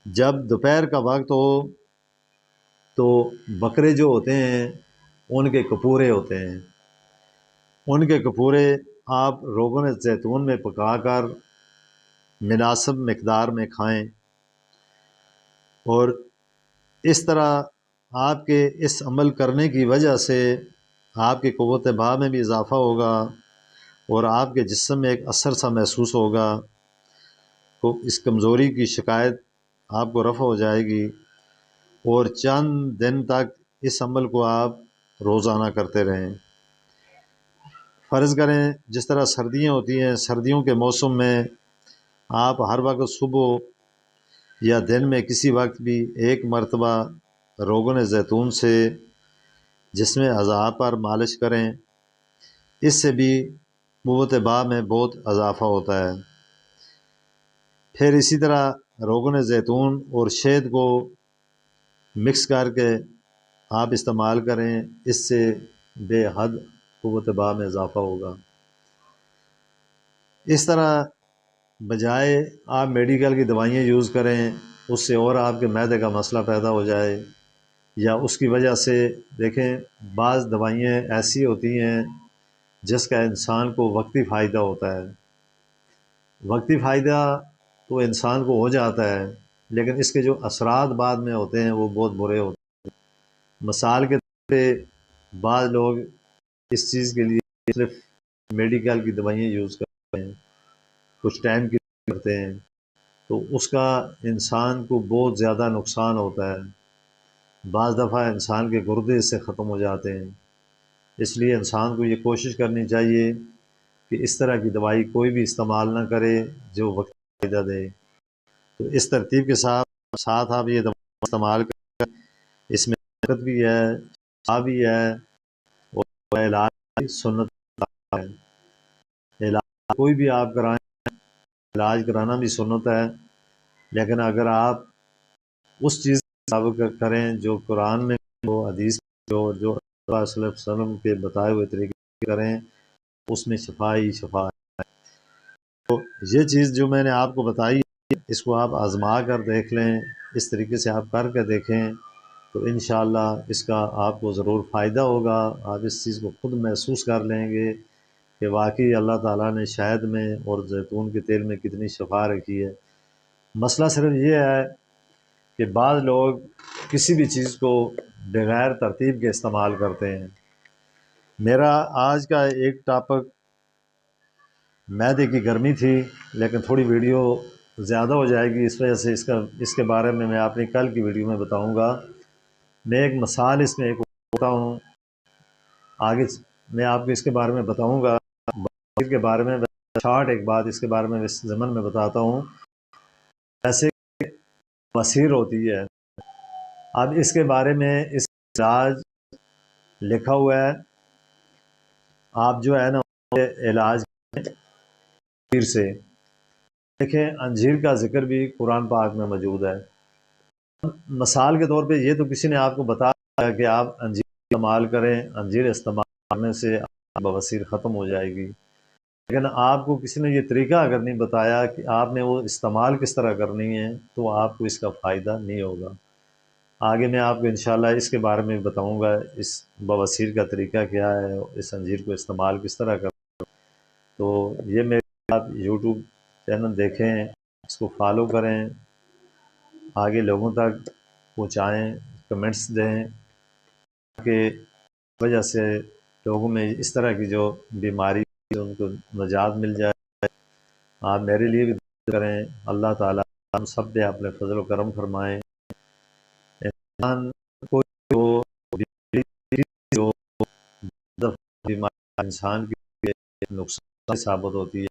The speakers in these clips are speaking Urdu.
جب دوپہر کا وقت ہو تو بکرے جو ہوتے ہیں ان کے کپورے ہوتے ہیں، ان کے کپورے آپ روغن زیتون میں پکا کر مناسب مقدار میں کھائیں، اور اس طرح آپ کے اس عمل کرنے کی وجہ سے آپ کی قوت بہا میں بھی اضافہ ہوگا اور آپ کے جسم میں ایک اثر سا محسوس ہوگا، تو اس کمزوری کی شکایت آپ کو رفع ہو جائے گی، اور چند دن تک اس عمل کو آپ روزانہ کرتے رہیں۔ فرض کریں جس طرح سردیاں ہوتی ہیں، سردیوں کے موسم میں آپ ہر وقت صبح یا دن میں کسی وقت بھی ایک مرتبہ روغن زیتون سے جسم اعضاء پر مالش کریں، اس سے بھی قوت بہا میں بہت اضافہ ہوتا ہے۔ پھر اسی طرح روغن زیتون اور شہد کو مکس کر کے آپ استعمال کریں، اس سے بے حد قوت بہا میں اضافہ ہوگا۔ اس طرح بجائے آپ میڈیکل کی دوائیاں یوز کریں، اس سے اور آپ کے معدے کا مسئلہ پیدا ہو جائے، یا اس کی وجہ سے دیکھیں بعض دوائیاں ایسی ہوتی ہیں جس کا انسان کو وقتی فائدہ ہوتا ہے، وقتی فائدہ تو انسان کو ہو جاتا ہے، لیکن اس کے جو اثرات بعد میں ہوتے ہیں وہ بہت برے ہوتے ہیں۔ مثال کے طور پہ بعض لوگ اس چیز کے لیے صرف میڈیکل کی دوائیاں یوز کرتے ہیں، کچھ ٹائم کی کرتے ہیں، تو اس کا انسان کو بہت زیادہ نقصان ہوتا ہے، بعض دفعہ انسان کے گردے اس سے ختم ہو جاتے ہیں۔ اس لیے انسان کو یہ کوشش کرنی چاہیے کہ اس طرح کی دوائی کوئی بھی استعمال نہ کرے جو وقت فائدہ دے۔ تو اس ترتیب کے ساتھ آپ یہ دوائی استعمال کریں، اس میں طاقت بھی ہے، شفا بھی ہے، اور علاج بھی سنت ہے۔ علاج کوئی بھی آپ کرائیں، علاج کرانا بھی سنت ہے، لیکن اگر آپ اس چیز کے مطابق کریں جو قرآن میں ہو، حدیث میں ہو، جو اللہ صلی اللہ علیہ وسلم کے بتائے ہوئے طریقے سے کریں، اس میں شفا ہی شفا ہے۔ تو یہ چیز جو میں نے آپ کو بتائی، اس کو آپ آزما کر دیکھ لیں، اس طریقے سے آپ کر کے دیکھیں، تو انشاءاللہ اس کا آپ کو ضرور فائدہ ہوگا۔ آپ اس چیز کو خود محسوس کر لیں گے کہ واقعی اللہ تعالیٰ نے شہد میں اور زیتون کے تیل میں کتنی شفا رکھی ہے۔ مسئلہ صرف یہ ہے کہ بعض لوگ کسی بھی چیز کو بغیر ترتیب کے استعمال کرتے ہیں۔ میرا آج کا ایک ٹاپک معدے کی گرمی تھی، لیکن تھوڑی ویڈیو زیادہ ہو جائے گی، اس وجہ سے اس کے بارے میں اپنی کل کی ویڈیو میں بتاؤں گا۔ میں ایک مثال اس میں ایک ہوتا ہوں، آگے میں آپ کو اس کے بارے میں بتاؤں گا، بصیر کے بارے میں شارٹ ایک بات اس کے بارے میں اس ضمن میں بتاتا ہوں۔ ایسے بصیر ہوتی ہے، اب اس کے بارے میں اس علاج لکھا ہوا ہے، آپ جو ہے نا علاج انجیر سے دیکھیں، انجیر کا ذکر بھی قرآن پاک میں موجود ہے۔ مثال کے طور پہ یہ تو کسی نے آپ کو بتایا کہ آپ انجیر استعمال کریں، انجیر استعمال کرنے سے بواسیر ختم ہو جائے گی، لیکن آپ کو کسی نے یہ طریقہ اگر نہیں بتایا کہ آپ نے وہ استعمال کس طرح کرنی ہے، تو آپ کو اس کا فائدہ نہیں ہوگا۔ آگے میں آپ کو انشاءاللہ اس کے بارے میں بتاؤں گا، اس بواسیر کا طریقہ کیا ہے، اس انجیر کو استعمال کس طرح کریں۔ تو یہ میرے آپ یوٹیوب چینل دیکھیں، اس کو فالو کریں، آگے لوگوں تک پہنچائیں، کمنٹس دیں، کہ وجہ سے لوگوں میں اس طرح کی جو بیماری ان کو نجات مل جائے۔ آپ میرے لیے بھی دعا کریں، اللہ تعالیٰ ہم سب پہ اپنے فضل و کرم فرمائیں۔ انسان کوئی بیماری انسان کے نقصان ثابت ہوتی ہے،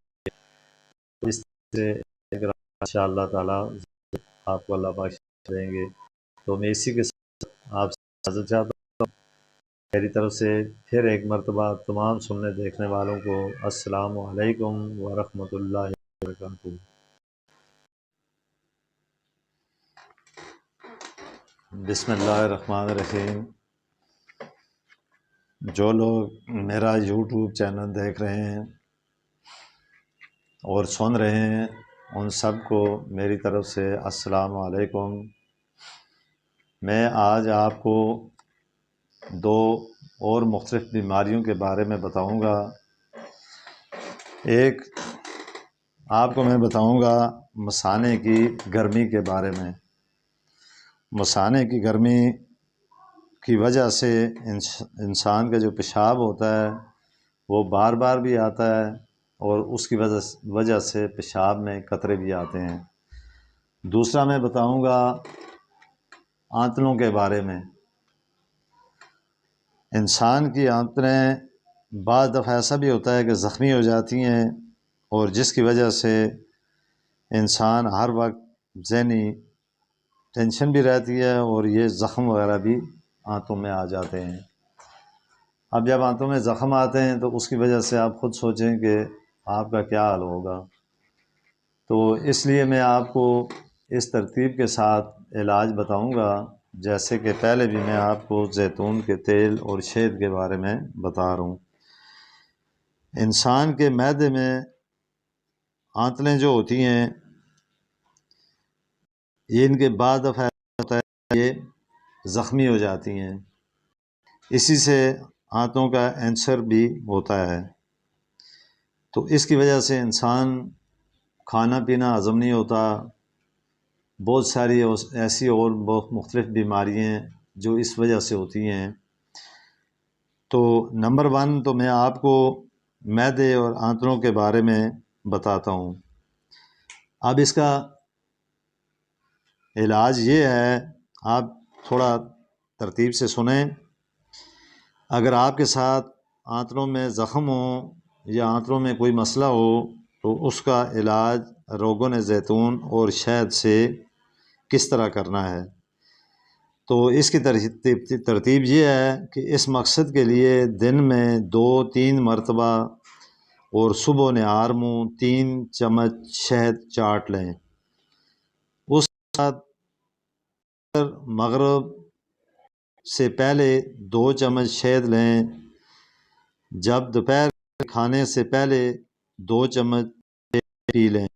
اس سے ان شاء اللہ تعالیٰ آپ کو اللہ بخش دیں گے۔ تو میں اسی کے ساتھ آپ سے اجازت چاہتا ہوں، میری طرف سے پھر ایک مرتبہ تمام سننے دیکھنے والوں کو السلام علیکم ورحمۃ اللہ وبرکاتہ۔ بسم اللہ الرحمن الرحیم۔ جو لوگ میرا یوٹیوب چینل دیکھ رہے ہیں اور سن رہے ہیں، ان سب کو میری طرف سے السلام علیکم۔ میں آج آپ کو دو اور مختلف بیماریوں کے بارے میں بتاؤں گا۔ ایک آپ کو میں بتاؤں گا مثانے کی گرمی کے بارے میں۔ مثانے کی گرمی کی وجہ سے انسان کا جو پیشاب ہوتا ہے وہ بار بار بھی آتا ہے، اور اس کی وجہ سے پیشاب میں قطرے بھی آتے ہیں۔ دوسرا میں بتاؤں گا آنتوں کے بارے میں۔ انسان کی آنتیں بعض دفعہ ایسا بھی ہوتا ہے کہ زخمی ہو جاتی ہیں، اور جس کی وجہ سے انسان ہر وقت ذہنی ٹینشن بھی رہتی ہے، اور یہ زخم وغیرہ بھی آنتوں میں آ جاتے ہیں۔ اب جب آنتوں میں زخم آتے ہیں تو اس کی وجہ سے آپ خود سوچیں کہ آپ کا کیا حال ہوگا۔ تو اس لیے میں آپ کو اس ترتیب کے ساتھ علاج بتاؤں گا، جیسے کہ پہلے بھی میں آپ کو زیتون کے تیل اور شہد کے بارے میں بتا رہا ہوں۔ انسان کے معدے میں آنتیں جو ہوتی ہیں، یہ ان کے بعد دفعہ ہوتا ہے یہ زخمی ہو جاتی ہیں، اسی سے آنتوں کا کینسر بھی ہوتا ہے۔ تو اس کی وجہ سے انسان کھانا پینا ہضم نہیں ہوتا، بہت ساری ایسی اور بہت مختلف بیماریاں جو اس وجہ سے ہوتی ہیں۔ تو نمبر 1 تو میں آپ کو معدے اور آنتوں کے بارے میں بتاتا ہوں۔ اب اس کا علاج یہ ہے، آپ تھوڑا ترتیب سے سنیں۔ اگر آپ کے ساتھ آنتوں میں زخم ہو یا آنتوں میں کوئی مسئلہ ہو تو اس کا علاج روغن زیتون اور شہد سے کس طرح کرنا ہے۔ تو اس کی ترتیب یہ ہے کہ اس مقصد کے لیے دن میں 2-3 مرتبہ اور صبح نہار منہ 3 چمچ شہد چاٹ لیں۔ اس کے بعد مغرب سے پہلے 2 چمچ شہد لیں۔ جب دوپہر کھانے سے پہلے 2 چمچ شہد پی لیں۔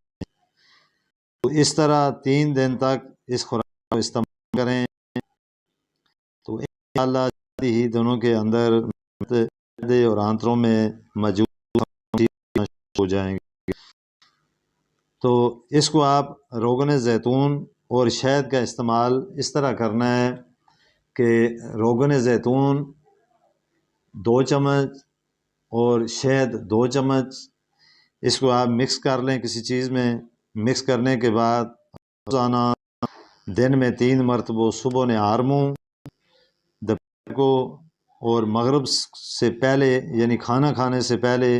تو اس طرح 3 دن تک اس خوراک کو استعمال کریں، تو انشاءاللہ جلدی ہی دونوں کے اندر معدے اور آنتوں میں موجود ہو جائیں گے۔ تو اس کو آپ روغن زیتون اور شہد کا استعمال اس طرح کرنا ہے کہ روغن زیتون 2 چمچ اور شہد 2 چمچ، اس کو آپ مکس کر لیں کسی چیز میں۔ مکس کرنے کے بعد روزانہ دن میں 3 مرتبہ صبح نہار منہ، دوپہر کو اور مغرب سے پہلے یعنی کھانا کھانے سے پہلے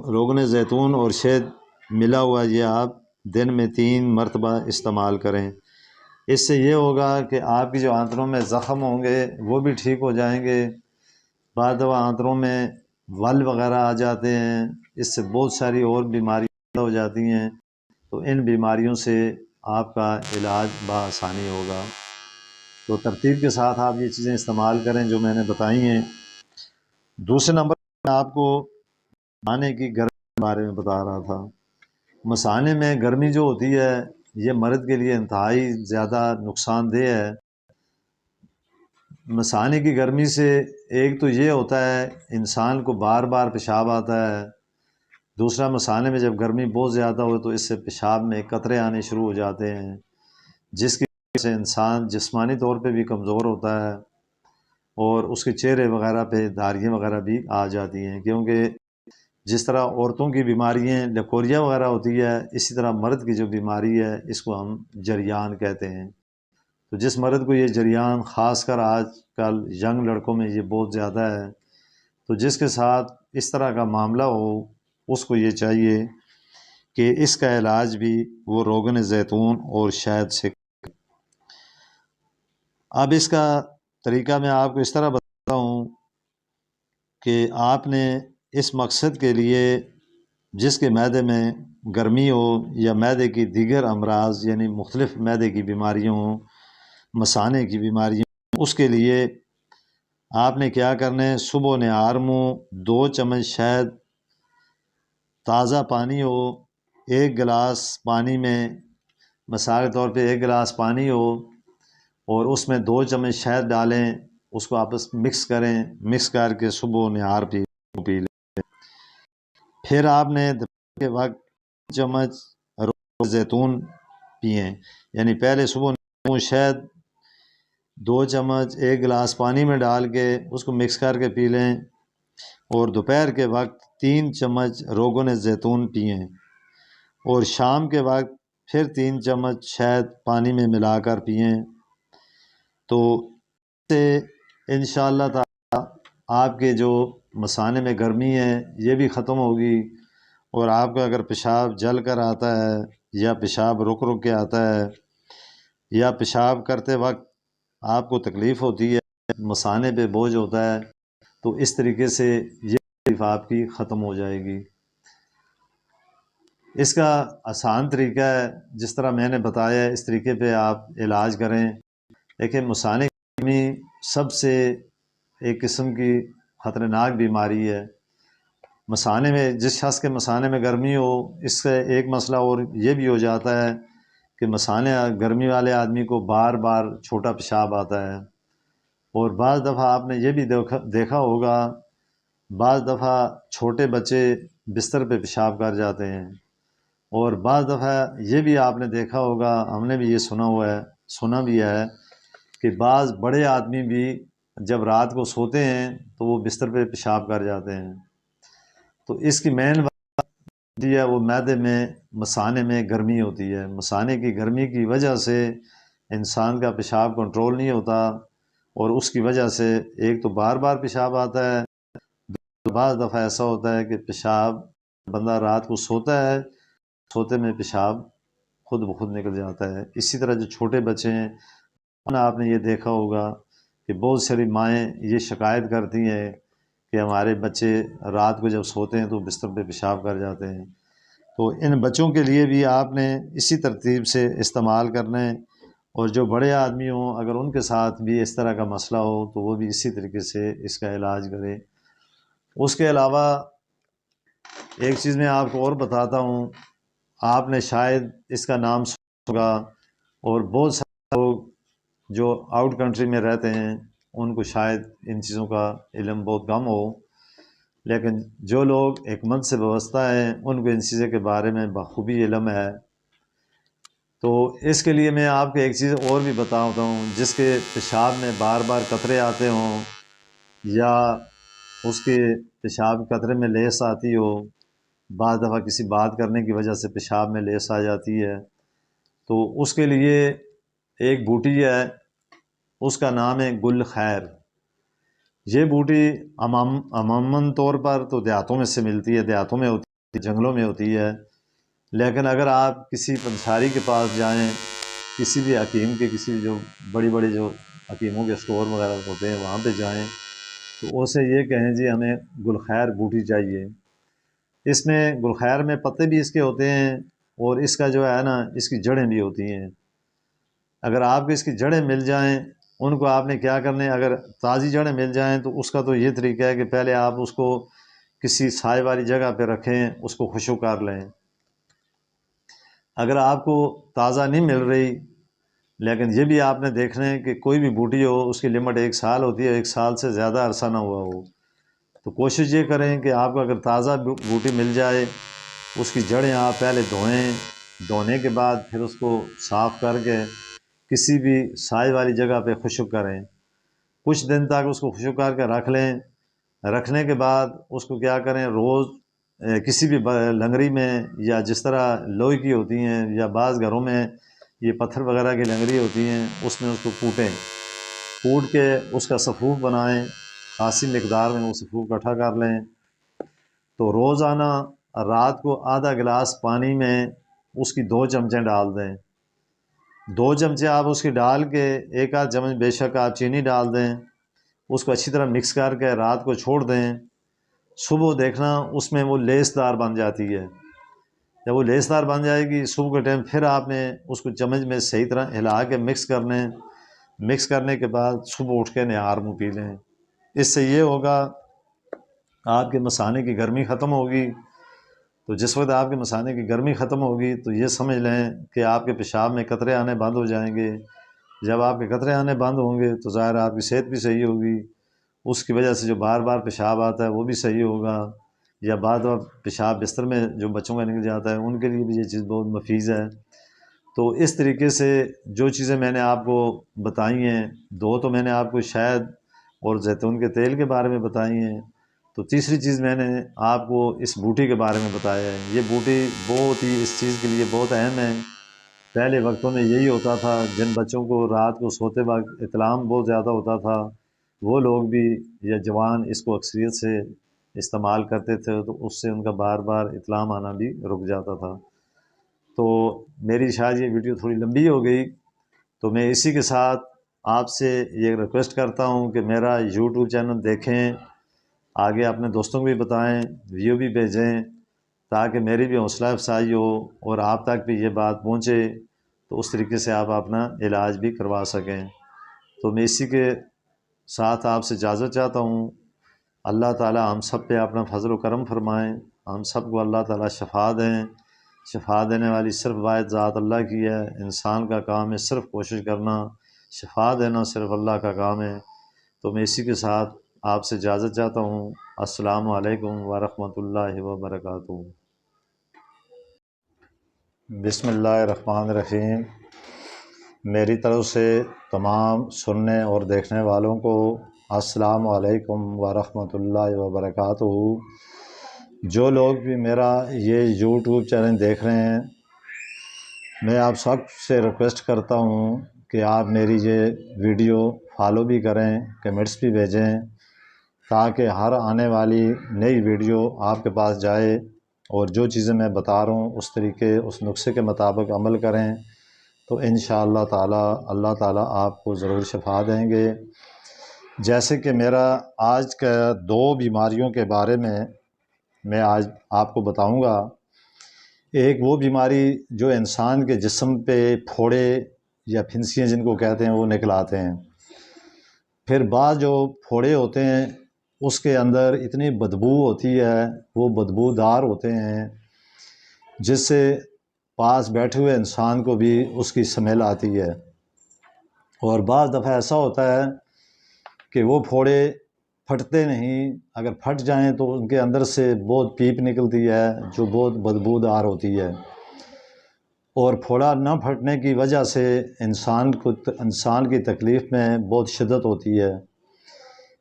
روغن زیتون اور شہد ملا ہوا یہ آپ دن میں 3 مرتبہ استعمال کریں۔ اس سے یہ ہوگا کہ آپ کی جو آنتوں میں زخم ہوں گے وہ بھی ٹھیک ہو جائیں گے۔ بعض دفعہ آنتوں میں ول وغیرہ آ جاتے ہیں، اس سے بہت ساری اور بیماریاں پیدا ہو جاتی ہیں، تو ان بیماریوں سے آپ کا علاج بآسانی ہوگا۔ تو ترتیب کے ساتھ آپ یہ چیزیں استعمال کریں جو میں نے بتائی ہیں۔ دوسرے نمبر پر میں آپ کو مثانے کی گرمی کے بارے میں بتا رہا تھا۔ مثانے میں گرمی جو ہوتی ہے یہ مرد کے لیے انتہائی زیادہ نقصان دہ ہے۔ مثانے کی گرمی سے ایک تو یہ ہوتا ہے انسان کو بار بار پیشاب آتا ہے۔ دوسرا، مثانے میں جب گرمی بہت زیادہ ہو تو اس سے پیشاب میں قطرے آنے شروع ہو جاتے ہیں، جس کی وجہ سے انسان جسمانی طور پہ بھی کمزور ہوتا ہے، اور اس کے چہرے وغیرہ پہ دھاریاں وغیرہ بھی آ جاتی ہیں۔ کیونکہ جس طرح عورتوں کی بیماریاں لکوریا وغیرہ ہوتی ہے، اسی طرح مرد کی جو بیماری ہے اس کو ہم جریان کہتے ہیں۔ تو جس مرد کو یہ جریان خاص کر آج کل ینگ لڑکوں میں یہ بہت زیادہ ہے، تو جس کے ساتھ اس طرح کا معاملہ ہو اس کو یہ چاہیے کہ اس کا علاج بھی وہ روغن زیتون اور شہد سے۔ اب اس کا طریقہ میں آپ کو اس طرح بتاتا ہوں کہ آپ نے اس مقصد کے لیے جس کے معدے میں گرمی ہو یا معدے کی دیگر امراض یعنی مختلف معدے کی بیماریاں ہوں، مثانے کی بیماریاں ہوں، اس کے لیے آپ نے کیا کرنا ہے، صبح نہار منہ 2 چمچ شہد، تازہ پانی ہو ایک گلاس پانی میں، مثال کے طور پہ ایک گلاس پانی ہو اور اس میں 2 چمچ شہد ڈالیں، اس کو آپس مکس کریں، مکس کر کے صبح نہار پی لیں۔ پھر آپ نے دوپہر کے وقت 3 چمچ روغن زیتون پئیں، یعنی پہلے صبح شہد 2 چمچ ایک گلاس پانی میں ڈال کے اس کو مکس کر کے پی لیں، اور دوپہر کے وقت 3 چمچ روغن زیتون پئیں، اور شام کے وقت پھر 3 چمچ شہد پانی میں ملا کر پئیں۔ تو اس سے انشاءاللہ تعالی آپ کے جو مثانے میں گرمی ہے یہ بھی ختم ہوگی، اور آپ کا اگر پیشاب جل کر آتا ہے یا پیشاب رک رک کے آتا ہے یا پیشاب کرتے وقت آپ کو تکلیف ہوتی ہے، مثانے پہ بوجھ ہوتا ہے، تو اس طریقے سے یہ تکلیف آپ کی ختم ہو جائے گی۔ اس کا آسان طریقہ ہے، جس طرح میں نے بتایا ہے اس طریقے پہ آپ علاج کریں۔ دیکھیں، مثانے کی گرمی سب سے ایک قسم کی خطرناک بیماری ہے۔ مثانے میں جس شخص کے مثانے میں گرمی ہو، اس سے ایک مسئلہ اور یہ بھی ہو جاتا ہے کہ مثانے گرمی والے آدمی کو بار بار چھوٹا پیشاب آتا ہے، اور بعض دفعہ آپ نے یہ بھی دیکھا ہوگا، بعض دفعہ چھوٹے بچے بستر پہ پیشاب کر جاتے ہیں، اور بعض دفعہ یہ بھی آپ نے دیکھا ہوگا، ہم نے بھی یہ سنا بھی ہے کہ بعض بڑے آدمی بھی جب رات کو سوتے ہیں تو وہ بستر پہ پیشاب کر جاتے ہیں۔ تو اس کی مین وجہ ہوتی ہے وہ معدے میں، مثانے میں گرمی ہوتی ہے۔ مثانے کی گرمی کی وجہ سے انسان کا پیشاب کنٹرول نہیں ہوتا، اور اس کی وجہ سے ایک تو بار بار پیشاب آتا ہے، بعض دفعہ ایسا ہوتا ہے کہ پیشاب بندہ رات کو سوتا ہے، سوتے میں پیشاب خود بخود نکل جاتا ہے۔ اسی طرح جو چھوٹے بچے ہیں، آپ نے یہ دیکھا ہوگا کہ بہت ساری مائیں یہ شکایت کرتی ہیں کہ ہمارے بچے رات کو جب سوتے ہیں تو بستر پہ پیشاب کر جاتے ہیں۔ تو ان بچوں کے لیے بھی آپ نے اسی ترتیب سے استعمال کرنا ہے، اور جو بڑے آدمی ہوں اگر ان کے ساتھ بھی اس طرح کا مسئلہ ہو تو وہ بھی اسی طریقے سے اس کا علاج کریں۔ اس کے علاوہ ایک چیز میں آپ کو اور بتاتا ہوں، آپ نے شاید اس کا نام سنا ہوگا، اور بہت سارے لوگ جو آؤٹ کنٹری میں رہتے ہیں ان کو شاید ان چیزوں کا علم بہت کم ہو، لیکن جو لوگ حکمت سے وابستہ ہیں ان کو ان چیزوں کے بارے میں بخوبی علم ہے۔ تو اس کے لیے میں آپ کو ایک چیز اور بھی بتاتا ہوں، جس کے پیشاب میں بار بار قطرے آتے ہوں، یا اس کے پیشاب قطرے میں لیس آتی ہو، بعض دفعہ کسی بات کرنے کی وجہ سے پیشاب میں لیس آ جاتی ہے، تو اس کے لیے ایک بوٹی ہے، اس کا نام ہے گل خیر۔ یہ بوٹی عموماً طور پر تو دیہاتوں میں سے ملتی ہے، دیہاتوں میں ہوتی ہے، جنگلوں میں ہوتی ہے، لیکن اگر آپ کسی پنساری کے پاس جائیں، کسی بھی حکیم کے، کسی جو بڑی جو حکیموں کے اسٹور وغیرہ ہوتے ہیں وہاں پہ جائیں تو اسے یہ کہیں جی ہمیں گل خیر بوٹی چاہیے۔ اس میں گل خیر میں پتے بھی اس کے ہوتے ہیں، اور اس کا جو ہے نا اس کی جڑیں بھی ہوتی ہیں۔ اگر آپ کو اس کی جڑیں مل جائیں، ان کو آپ نے کیا کرنا ہے، اگر تازی جڑیں مل جائیں تو اس کا تو یہ طریقہ ہے کہ پہلے آپ اس کو کسی سائے والی جگہ پہ رکھیں، اس کو خشک کر لیں۔ اگر آپ کو تازہ نہیں مل رہی، لیکن یہ بھی آپ نے دیکھنا ہے کہ کوئی بھی بوٹی ہو اس کی لمٹ 1 سال ہوتی ہے، 1 سال سے زیادہ عرصہ نہ ہوا ہو، تو کوشش یہ کریں کہ آپ کو اگر تازہ بوٹی مل جائے، اس کی جڑیں آپ پہلے دھوئیں، دھونے کے بعد پھر اس کو صاف کر کے کسی بھی سائے والی جگہ پہ خشک کریں، کچھ دن تک اس کو خشک کر کے رکھ لیں۔ رکھنے کے بعد اس کو کیا کریں، روز کسی بھی لنگری میں، یا جس طرح لوہے کی ہوتی ہیں یا بعض گھروں میں یہ پتھر وغیرہ کی لنگری ہوتی ہیں، اس میں اس کو کوٹ کے اس کا سفوف بنائیں، خاصی مقدار میں وہ سفوف اکٹھا کر لیں۔ تو روزانہ رات کو آدھا گلاس پانی میں اس کی 2 چمچیں ڈال دیں، 2 چمچے آپ اس کی ڈال کے 1 آدھ چمچ بے شک آپ چینی ڈال دیں، اس کو اچھی طرح مکس کر کے رات کو چھوڑ دیں۔ صبح دیکھنا اس میں وہ لیس دار بن جاتی ہے، جب وہ لیس دار بن جائے گی صبح کے ٹائم پھر آپ نے اس کو چمچ میں صحیح طرح ہلا کے مکس کرنے، مکس کرنے کے بعد صبح اٹھ کے نہار منہ پی لیں۔ اس سے یہ ہوگا آپ کے مثانے کی گرمی ختم ہوگی۔ تو جس وقت آپ کے مثانے کی گرمی ختم ہوگی تو یہ سمجھ لیں کہ آپ کے پیشاب میں قطرے آنے بند ہو جائیں گے۔ جب آپ کے قطرے آنے بند ہوں گے تو ظاہر آپ کی صحت بھی صحیح ہوگی، اس کی وجہ سے جو بار بار پیشاب آتا ہے وہ بھی صحیح ہوگا، یا بعد وقت پیشاب بستر میں جو بچوں کا نکل جاتا ہے ان کے لیے بھی یہ چیز بہت مفید ہے۔ تو اس طریقے سے جو چیزیں میں نے آپ کو بتائی ہیں، دو تو میں نے آپ کو شہد اور زیتون کے تیل کے بارے میں بتائی ہیں، تو تیسری چیز میں نے آپ کو اس بوٹی کے بارے میں بتایا ہے۔ یہ بوٹی بہت ہی اس چیز کے لیے بہت اہم ہے۔ پہلے وقتوں میں یہی ہوتا تھا، جن بچوں کو رات کو سوتے وقت اطلام بہت زیادہ ہوتا تھا، وہ لوگ بھی یا جوان اس کو اکثریت سے استعمال کرتے تھے، تو اس سے ان کا بار بار اطلام آنا بھی رک جاتا تھا۔ تو میری شاید یہ ویڈیو تھوڑی لمبی ہو گئی، تو میں اسی کے ساتھ آپ سے یہ ریکویسٹ کرتا ہوں کہ میرا یوٹیوب چینل دیکھیں، آگے اپنے دوستوں کو بھی بتائیں، ویڈیو بھی بھیجیں، تاکہ میری بھی حوصلہ افزائی ہو اور آپ تک بھی یہ بات پہنچے، تو اس طریقے سے آپ اپنا علاج بھی کروا سکیں۔ تو میں اسی کے ساتھ آپ سے اجازت چاہتا ہوں۔ اللہ تعالی ہم سب پہ اپنا فضل و کرم فرمائیں، ہم سب کو اللہ تعالی شفا دیں۔ شفا دینے والی صرف واحد ذات اللہ کی ہے، انسان کا کام ہے صرف کوشش کرنا، شفا دینا صرف اللہ کا کام ہے۔ تو میں اسی کے ساتھ آپ سے اجازت چاہتا ہوں۔ السلام علیکم ورحمۃ اللہ وبرکاتہ۔ بسم اللہ الرحمن الرحیم۔ میری طرف سے تمام سننے اور دیکھنے والوں کو السلام علیکم ورحمۃ اللہ وبرکاتہ۔ جو لوگ بھی میرا یہ یوٹیوب چینل دیکھ رہے ہیں، میں آپ سب سے ریکویسٹ کرتا ہوں کہ آپ میری یہ ویڈیو فالو بھی کریں، کمنٹس بھی بھیجیں، تاکہ ہر آنے والی نئی ویڈیو آپ کے پاس جائے، اور جو چیزیں میں بتا رہا ہوں اس طریقے اس نسخے کے مطابق عمل کریں، تو انشاءاللہ تعالی اللہ تعالی آپ کو ضرور شفا دیں گے۔ جیسے کہ میرا آج کا دو بیماریوں کے بارے میں آج آپ کو بتاؤں گا۔ ایک وہ بیماری جو انسان کے جسم پہ پھوڑے یا پھنسیاں جن کو کہتے ہیں وہ نکل آتے ہیں، پھر بعض جو پھوڑے ہوتے ہیں اس کے اندر اتنی بدبو ہوتی ہے، وہ بدبو دار ہوتے ہیں جس سے پاس بیٹھے ہوئے انسان کو بھی اس کی سمیل آتی ہے، اور بعض دفعہ ایسا ہوتا ہے کہ وہ پھوڑے پھٹتے نہیں، اگر پھٹ جائیں تو ان کے اندر سے بہت پیپ نکلتی ہے جو بہت بدبودار ہوتی ہے، اور پھوڑا نہ پھٹنے کی وجہ سے انسان کی تکلیف میں بہت شدت ہوتی ہے۔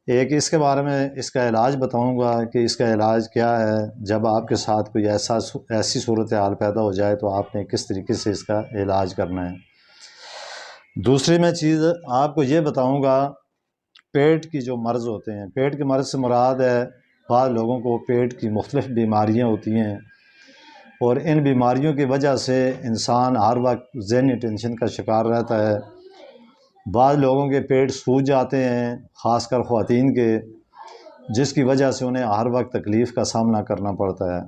ایک اس کے بارے میں اس کا علاج بتاؤں گا کہ اس کا علاج کیا ہے، جب آپ کے ساتھ کوئی ایسی صورتحال پیدا ہو جائے تو آپ نے کس طریقے سے اس کا علاج کرنا ہے۔ دوسری میں چیز آپ کو یہ بتاؤں گا، پیٹ کی جو مرض ہوتے ہیں، پیٹ کے مرض سے مراد ہے بعض لوگوں کو پیٹ کی مختلف بیماریاں ہوتی ہیں، اور ان بیماریوں کی وجہ سے انسان ہر وقت ذہنی ٹینشن کا شکار رہتا ہے۔ بعض لوگوں کے پیٹ سوج جاتے ہیں، خاص کر خواتین کے، جس کی وجہ سے انہیں ہر وقت تکلیف کا سامنا کرنا پڑتا ہے۔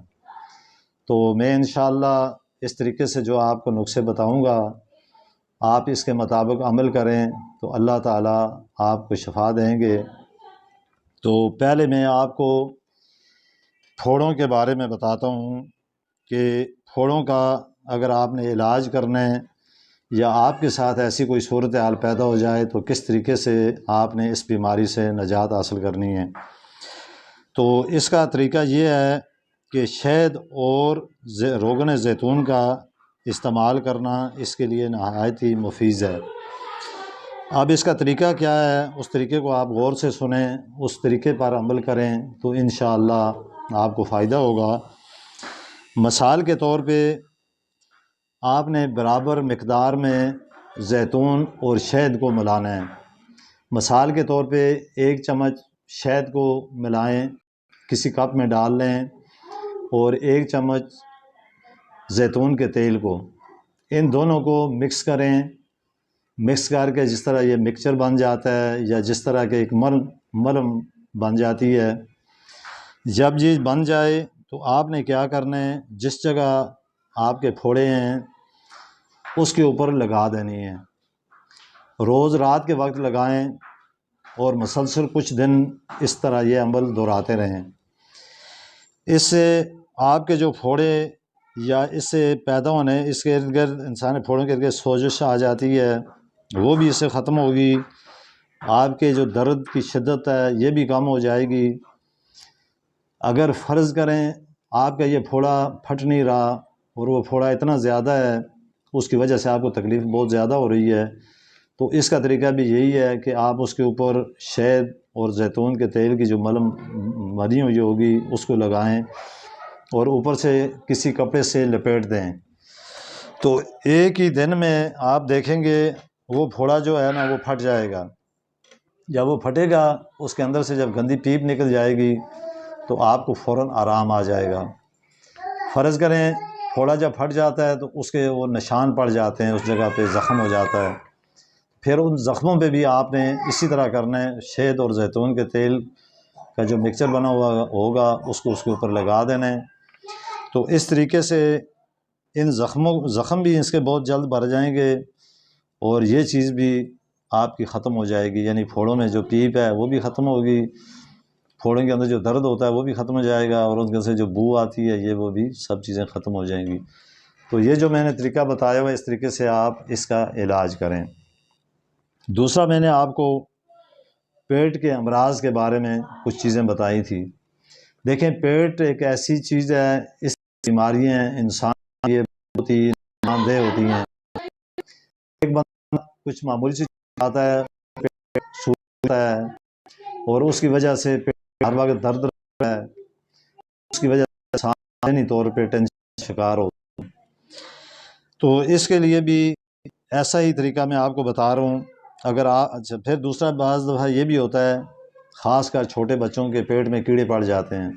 تو میں انشاءاللہ اس طریقے سے جو آپ کو نسخے بتاؤں گا، آپ اس کے مطابق عمل کریں تو اللہ تعالیٰ آپ کو شفا دیں گے۔ تو پہلے میں آپ کو پھوڑوں کے بارے میں بتاتا ہوں کہ پھوڑوں کا اگر آپ نے علاج کرنا ہے یا آپ کے ساتھ ایسی کوئی صورتحال پیدا ہو جائے تو کس طریقے سے آپ نے اس بیماری سے نجات حاصل کرنی ہے۔ تو اس کا طریقہ یہ ہے کہ شہد اور روغن زیتون کا استعمال کرنا اس کے لیے نہایت ہی مفید ہے۔ اب اس کا طریقہ کیا ہے، اس طریقے کو آپ غور سے سنیں، اس طریقے پر عمل کریں تو انشاءاللہ آپ کو فائدہ ہوگا۔ مثال کے طور پہ آپ نے برابر مقدار میں زیتون اور شہد کو ملانا ہے۔ مثال کے طور پہ 1 چمچ شہد کو ملائیں، کسی کپ میں ڈال لیں، اور 1 چمچ زیتون کے تیل کو، ان دونوں کو مکس کریں۔ مکس کر کے جس طرح یہ مکسچر بن جاتا ہے یا جس طرح کے ایک ملم بن جاتی ہے، جب یہ بن جائے تو آپ نے کیا کرنا ہے، جس جگہ آپ کے پھوڑے ہیں اس کے اوپر لگا دینی ہے۔ روز رات کے وقت لگائیں اور مسلسل کچھ دن اس طرح یہ عمل دہراتے رہیں۔ اس سے آپ کے جو پھوڑے یا اس سے پیدا ہونے اس کے ارد گرد انسانی پھوڑوں کے ارد گرد سوزش آ جاتی ہے وہ بھی اس سے ختم ہوگی۔ آپ کے جو درد کی شدت ہے یہ بھی کم ہو جائے گی۔ اگر فرض کریں آپ کا یہ پھوڑا پھٹ نہیں رہا اور وہ پھوڑا اتنا زیادہ ہے اس کی وجہ سے آپ کو تکلیف بہت زیادہ ہو رہی ہے، تو اس کا طریقہ بھی یہی ہے کہ آپ اس کے اوپر شہد اور زیتون کے تیل کی جو ملم بنی ہوئی ہوگی اس کو لگائیں اور اوپر سے کسی کپڑے سے لپیٹ دیں، تو ایک ہی دن میں آپ دیکھیں گے وہ پھوڑا جو ہے نا وہ پھٹ جائے گا۔ جب وہ پھٹے گا اس کے اندر سے جب گندی پیپ نکل جائے گی تو آپ کو فوراً آرام آ جائے گا۔ فرض کریں پھوڑا جب پھٹ جاتا ہے تو اس کے وہ نشان پڑ جاتے ہیں، اس جگہ پہ زخم ہو جاتا ہے، پھر ان زخموں پہ بھی آپ نے اسی طرح کرنا ہے، شہد اور زیتون کے تیل کا جو مکسچر بنا ہوا ہوگا اس کو اس کے اوپر لگا دینا ہے۔ تو اس طریقے سے ان زخم بھی اس کے بہت جلد بھر جائیں گے اور یہ چیز بھی آپ کی ختم ہو جائے گی، یعنی پھوڑوں میں جو پیپ ہے وہ بھی ختم ہوگی، پھوڑوں کے اندر جو درد ہوتا ہے وہ بھی ختم ہو جائے گا اور ان کے سے جو بو آتی ہے یہ وہ بھی سب چیزیں ختم ہو جائیں گی۔ تو یہ جو میں نے طریقہ بتایا ہوا ہے اس طریقے سے آپ اس کا علاج کریں۔ دوسرا میں نے آپ کو پیٹ کے امراض کے بارے میں کچھ چیزیں بتائی تھی۔ دیکھیں پیٹ ایک ایسی چیز ہے، اس بیماریاں انسان یہ بہت ہی نقصان دہ ہوتی ہیں۔ ایک بندہ کچھ معمولی سی چیز آتا ہے پیٹ سوجتا ہے اور اس کی وجہ سے پیٹ ہر وقت درد رہتا ہے، اس کی وجہ سے ذہنی طور پہ ٹینشن شکار ہوتا ہے۔ تو اس کے لیے بھی ایسا ہی طریقہ میں آپ کو بتا رہا ہوں۔ اگر اچھا پھر دوسرا بعض دفعہ یہ بھی ہوتا ہے، خاص کر چھوٹے بچوں کے پیٹ میں کیڑے پڑ جاتے ہیں،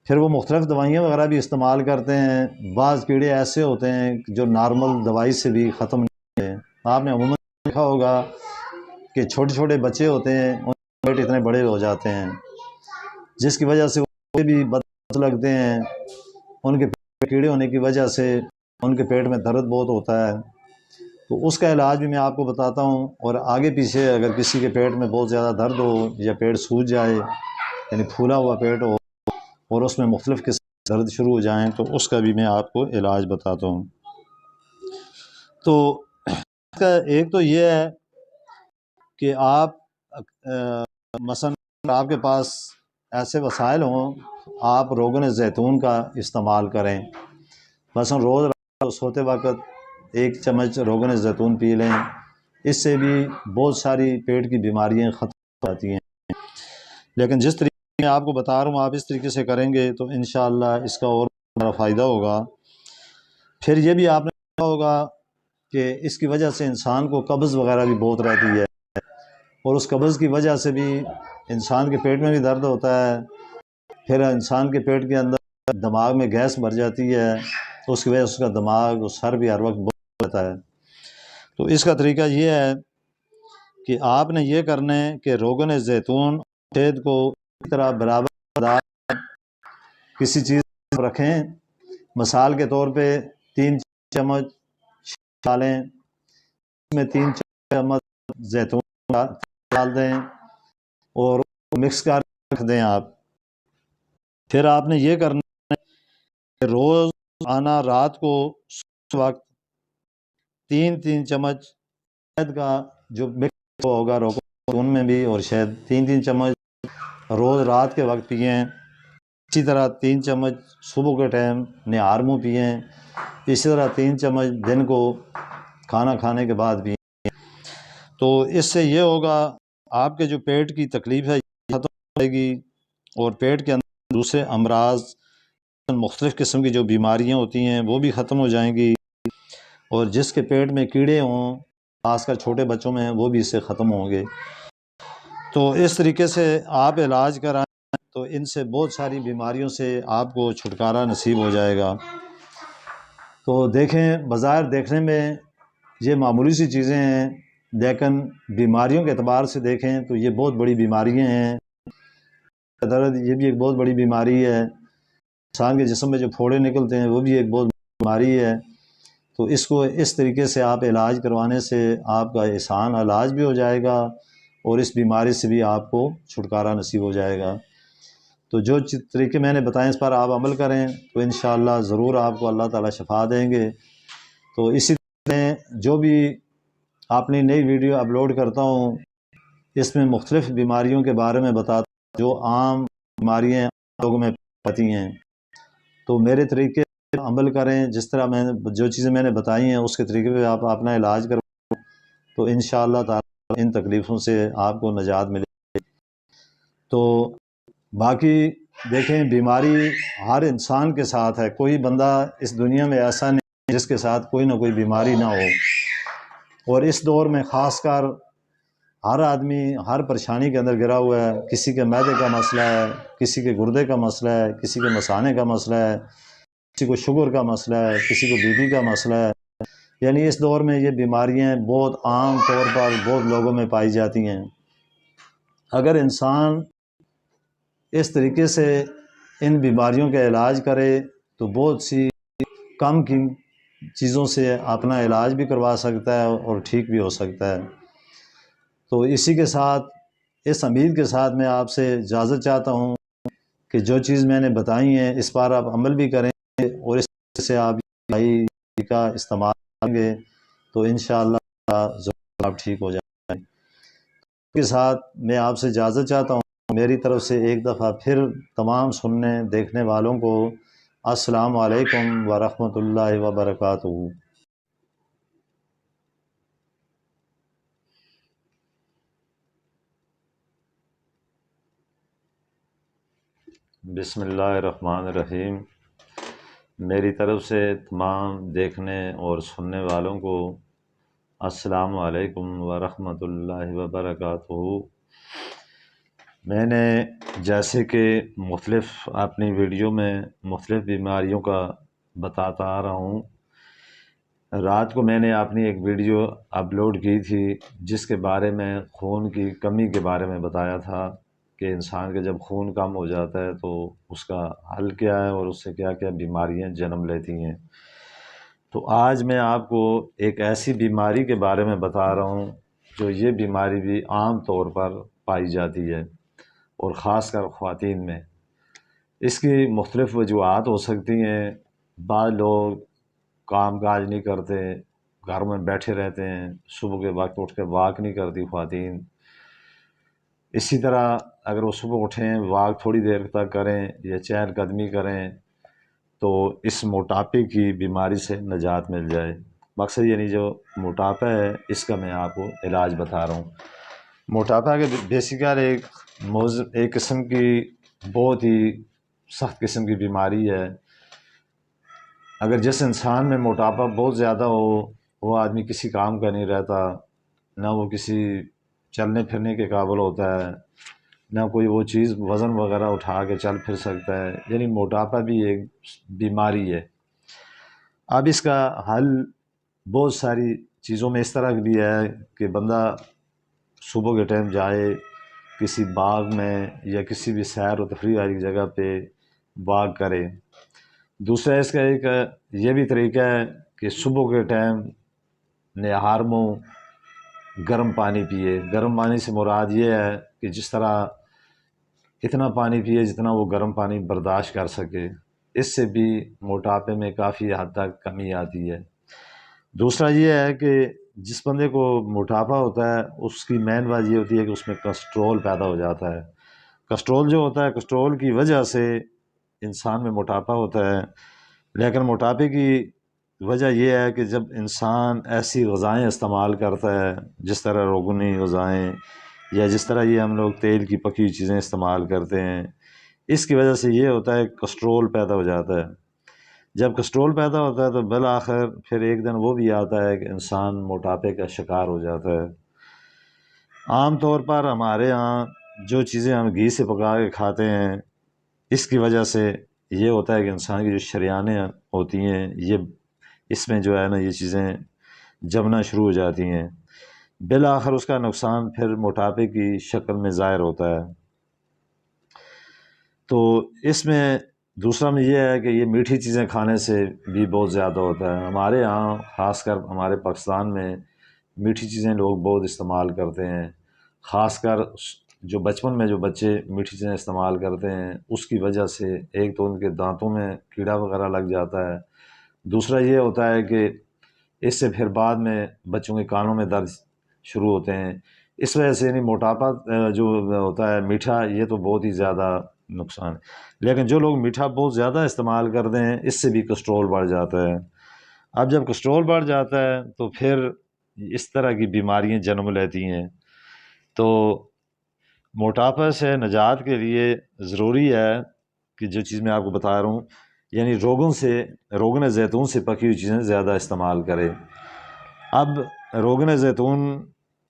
پھر وہ مختلف دوائیاں وغیرہ بھی استعمال کرتے ہیں۔ بعض کیڑے ایسے ہوتے ہیں جو نارمل دوائی سے بھی ختم نہیں ہوتے۔ آپ نے عموماً دیکھا ہوگا کہ چھوٹے چھوٹے بچے ہوتے ہیں ان کے پیٹ اتنے بڑے ہو جاتے ہیں جس کی وجہ سے وہ بھی بد لگتے ہیں، ان کے پیٹ میں کیڑے ہونے کی وجہ سے ان کے پیٹ میں درد بہت ہوتا ہے۔ تو اس کا علاج بھی میں آپ کو بتاتا ہوں، اور آگے پیچھے اگر کسی کے پیٹ میں بہت زیادہ درد ہو یا پیٹ سوج جائے یعنی پھولا ہوا پیٹ ہو اور اس میں مختلف قسم کے درد شروع ہو جائیں تو اس کا بھی میں آپ کو علاج بتاتا ہوں۔ تو اس کا ایک تو یہ ہے کہ آپ مثلا آپ کے پاس ایسے وسائل ہوں، آپ روغن زیتون کا استعمال کریں، مثلا روز رات کو سوتے وقت 1 چمچ روغن زیتون پی لیں، اس سے بھی بہت ساری پیٹ کی بیماریاں ختم ہو جاتی ہیں۔ لیکن جس طریقے میں آپ کو بتا رہا ہوں آپ اس طریقے سے کریں گے تو انشاءاللہ اس کا اور بڑا فائدہ ہوگا۔ پھر یہ بھی آپ نے دیکھا ہوگا کہ اس کی وجہ سے انسان کو قبض وغیرہ بھی بہت رہتی ہے اور اس قبض کی وجہ سے بھی انسان کے پیٹ میں بھی درد ہوتا ہے، پھر انسان کے پیٹ کے اندر دماغ میں گیس بھر جاتی ہے، اس کی وجہ سے اس کا دماغ اور سر بھی ہر وقت بہت رہتا ہے۔ تو اس کا طریقہ یہ ہے کہ آپ نے یہ کرنا ہے کہ روغن زیتون شہد کو اس طرح برابر کسی چیز پر رکھیں، مثال کے طور پہ 3 چمچ ڈالیں، اس میں 3 چمچ زیتون ڈال دیں اور مکس کر رکھ دیں آپ۔ پھر آپ نے یہ کرنا ہے کہ روز آنا رات کو اس وقت 3 چمچ شہد کا جو مکس ہوگا روغن میں بھی اور شہد 3 چمچ روز رات کے وقت پئیں، اسی طرح 3 چمچ صبح کے ٹائم نہار منہ پئیں، اسی طرح 3 چمچ دن کو کھانا کھانے کے بعد پئیں۔ تو اس سے یہ ہوگا آپ کے جو پیٹ کی تکلیف ہے یہ ختم ہو جائے گی اور پیٹ کے اندر دوسرے امراض مختلف قسم کی جو بیماریاں ہوتی ہیں وہ بھی ختم ہو جائیں گی، اور جس کے پیٹ میں کیڑے ہوں خاص کر چھوٹے بچوں میں وہ بھی اس سے ختم ہوں گے۔ تو اس طریقے سے آپ علاج کرائیں تو ان سے بہت ساری بیماریوں سے آپ کو چھٹکارا نصیب ہو جائے گا۔ تو دیکھیں بظاہر دیکھنے میں یہ معمولی سی چیزیں ہیں، لیکن بیماریوں کے اعتبار سے دیکھیں تو یہ بہت بڑی بیماریاں ہیں۔ درد یہ بھی ایک بہت بڑی بیماری ہے، انسان کے جسم میں جو پھوڑے نکلتے ہیں وہ بھی ایک بہت بڑی بیماری ہے۔ تو اس کو اس طریقے سے آپ علاج کروانے سے آپ کا آسان علاج بھی ہو جائے گا اور اس بیماری سے بھی آپ کو چھٹکارا نصیب ہو جائے گا۔ تو جو طریقے میں نے بتائے اس پر آپ عمل کریں تو انشاءاللہ ضرور آپ کو اللہ تعالیٰ شفا دیں گے۔ تو اسی طرح جو بھی اپنی نئی ویڈیو اپلوڈ کرتا ہوں اس میں مختلف بیماریوں کے بارے میں بتاتا ہوں جو عام بیماریاں لوگوں میں پاتی ہیں، تو میرے طریقے عمل کریں، جس طرح میں جو چیزیں میں نے بتائی ہیں اس کے طریقے پہ آپ اپنا علاج کرو تو انشاءاللہ تعالیٰ ان تکلیفوں سے آپ کو نجات ملے۔ تو باقی دیکھیں بیماری ہر انسان کے ساتھ ہے، کوئی بندہ اس دنیا میں ایسا نہیں جس کے ساتھ کوئی نہ کوئی بیماری نہ ہو، اور اس دور میں خاص کر ہر آدمی ہر پریشانی کے اندر گرا ہوا ہے۔ کسی کے معدے کا مسئلہ ہے، کسی کے گردے کا مسئلہ ہے، کسی کے مثانے کا مسئلہ ہے، کسی کو شوگر کا مسئلہ ہے، کسی کو بی پی کا مسئلہ ہے۔ یعنی اس دور میں یہ بیماریاں بہت عام طور پر بہت لوگوں میں پائی جاتی ہیں۔ اگر انسان اس طریقے سے ان بیماریوں کا علاج کرے تو بہت سی کم کی چیزوں سے اپنا علاج بھی کروا سکتا ہے اور ٹھیک بھی ہو سکتا ہے۔ تو اسی کے ساتھ اس امید کے ساتھ میں آپ سے اجازت چاہتا ہوں کہ جو چیز میں نے بتائی ہیں اس پر آپ عمل بھی کریں اور اس سے آپ کا استعمال کریں گے تو انشاءاللہ ضرور آپ ٹھیک ہو جائیں گے۔ اس کے ساتھ میں آپ سے اجازت چاہتا ہوں، میری طرف سے ایک دفعہ پھر تمام سننے دیکھنے والوں کو السلام علیکم ورحمۃ اللہ وبرکاتہ۔ بسم اللہ الرحمن الرحیم۔ میری طرف سے تمام دیکھنے اور سننے والوں کو السلام علیکم ورحمۃ اللہ وبرکاتہ۔ میں نے جیسے کہ مختلف اپنی ویڈیو میں مختلف بیماریوں کا بتاتا آ رہا ہوں، رات کو میں نے اپنی ایک ویڈیو اپلوڈ کی تھی جس کے بارے میں خون کی کمی کے بارے میں بتایا تھا کہ انسان کے جب خون کم ہو جاتا ہے تو اس کا حل کیا ہے اور اس سے کیا کیا بیماریاں جنم لیتی ہیں۔ تو آج میں آپ کو ایک ایسی بیماری کے بارے میں بتا رہا ہوں جو یہ بیماری بھی عام طور پر پائی جاتی ہے اور خاص کر خواتین میں۔ اس کی مختلف وجوہات ہو سکتی ہیں۔ بعض لوگ کام کاج نہیں کرتے، گھر میں بیٹھے رہتے ہیں، صبح کے وقت اٹھ کے واک نہیں کرتی خواتین۔ اسی طرح اگر وہ صبح اٹھیں واک تھوڑی دیر تک کریں یا چہل قدمی کریں تو اس موٹاپے کی بیماری سے نجات مل جائے۔ مقصد یعنی جو موٹاپا ہے اس کا میں آپ کو علاج بتا رہا ہوں۔ موٹاپا کے بیسیکل ایک قسم کی بہت ہی سخت قسم کی بیماری ہے۔ اگر جس انسان میں موٹاپا بہت زیادہ ہو وہ آدمی کسی کام کا نہیں رہتا، نہ وہ کسی چلنے پھرنے کے قابل ہوتا ہے، نہ کوئی وہ چیز وزن وغیرہ اٹھا کے چل پھر سکتا ہے۔ یعنی موٹاپا بھی ایک بیماری ہے۔ اب اس کا حل بہت ساری چیزوں میں اس طرح بھی ہے کہ بندہ صبح کے ٹائم جائے کسی باغ میں یا کسی بھی سیر و تفریح والی جگہ پہ واک کرے۔ دوسرا اس کا ایک یہ بھی طریقہ ہے کہ صبح کے ٹائم نہار منہ گرم پانی پیے۔ گرم پانی سے مراد یہ ہے کہ جس طرح اتنا پانی پیے جتنا وہ گرم پانی برداشت کر سکے، اس سے بھی موٹاپے میں کافی حد تک کمی آتی ہے۔ دوسرا یہ ہے کہ جس بندے کو موٹاپا ہوتا ہے اس کی مین بات یہ ہوتی ہے کہ اس میں کولسٹرول پیدا ہو جاتا ہے۔ کولسٹرول جو ہوتا ہے، کولسٹرول کی وجہ سے انسان میں موٹاپا ہوتا ہے، لیکن موٹاپے کی وجہ یہ ہے کہ جب انسان ایسی غذائیں استعمال کرتا ہے جس طرح روغنی غذائیں یا جس طرح یہ ہم لوگ تیل کی پکی ہوئی چیزیں استعمال کرتے ہیں، اس کی وجہ سے یہ ہوتا ہے کولسٹرول پیدا ہو جاتا ہے۔ جب کولسٹرول پیدا ہوتا ہے تو بالآخر پھر ایک دن وہ بھی آتا ہے کہ انسان موٹاپے کا شکار ہو جاتا ہے۔ عام طور پر ہمارے ہاں جو چیزیں ہم گھی سے پکا کے کھاتے ہیں اس کی وجہ سے یہ ہوتا ہے کہ انسان کی جو شریانیں ہوتی ہیں یہ اس میں جو ہے نا یہ چیزیں جمنا شروع ہو جاتی ہیں، بالآخر اس کا نقصان پھر موٹاپے کی شکل میں ظاہر ہوتا ہے۔ تو اس میں دوسرا میں یہ ہے کہ یہ میٹھی چیزیں کھانے سے بھی بہت زیادہ ہوتا ہے۔ ہمارے ہاں خاص کر ہمارے پاکستان میں میٹھی چیزیں لوگ بہت استعمال کرتے ہیں، خاص کر جو بچپن میں جو بچے میٹھی چیزیں استعمال کرتے ہیں اس کی وجہ سے ایک تو ان کے دانتوں میں کیڑا وغیرہ لگ جاتا ہے، دوسرا یہ ہوتا ہے کہ اس سے پھر بعد میں بچوں کے کانوں میں درد شروع ہوتے ہیں، اس وجہ سے یعنی موٹاپا جو ہوتا ہے میٹھا، یہ تو بہت ہی زیادہ نقصان ہے۔ لیکن جو لوگ میٹھا بہت زیادہ استعمال کرتے ہیں اس سے بھی کولسٹرول بڑھ جاتا ہے۔ اب جب کولسٹرول بڑھ جاتا ہے تو پھر اس طرح کی بیماریاں جنم لیتی ہیں۔ تو موٹاپے سے نجات کے لیے ضروری ہے کہ جو چیز میں آپ کو بتا رہا ہوں، یعنی روغن زیتون سے پکی ہوئی چیزیں زیادہ استعمال کرے۔ اب روغن زیتون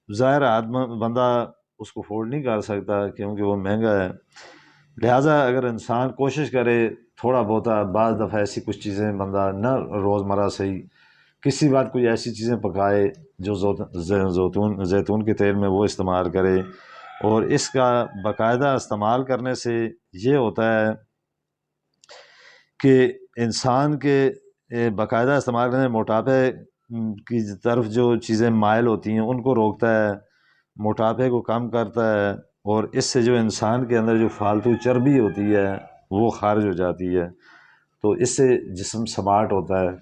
ظاہر بندہ اس کو افورڈ نہیں کر سکتا کیونکہ وہ مہنگا ہے، لہٰذا اگر انسان کوشش کرے تھوڑا بہتا، بعض دفعہ ایسی کچھ چیزیں بندہ نہ روزمرہ سے ہی کسی بات کوئی ایسی چیزیں پکائے جو زیتون کے تیل میں وہ استعمال کرے، اور اس کا باقاعدہ استعمال کرنے سے یہ ہوتا ہے کہ انسان کے باقاعدہ استعمال کرنے موٹاپے کی طرف جو چیزیں مائل ہوتی ہیں ان کو روکتا ہے، موٹاپے کو کم کرتا ہے، اور اس سے جو انسان کے اندر جو فالتو چربی ہوتی ہے وہ خارج ہو جاتی ہے، تو اس سے جسم سمارٹ ہوتا ہے۔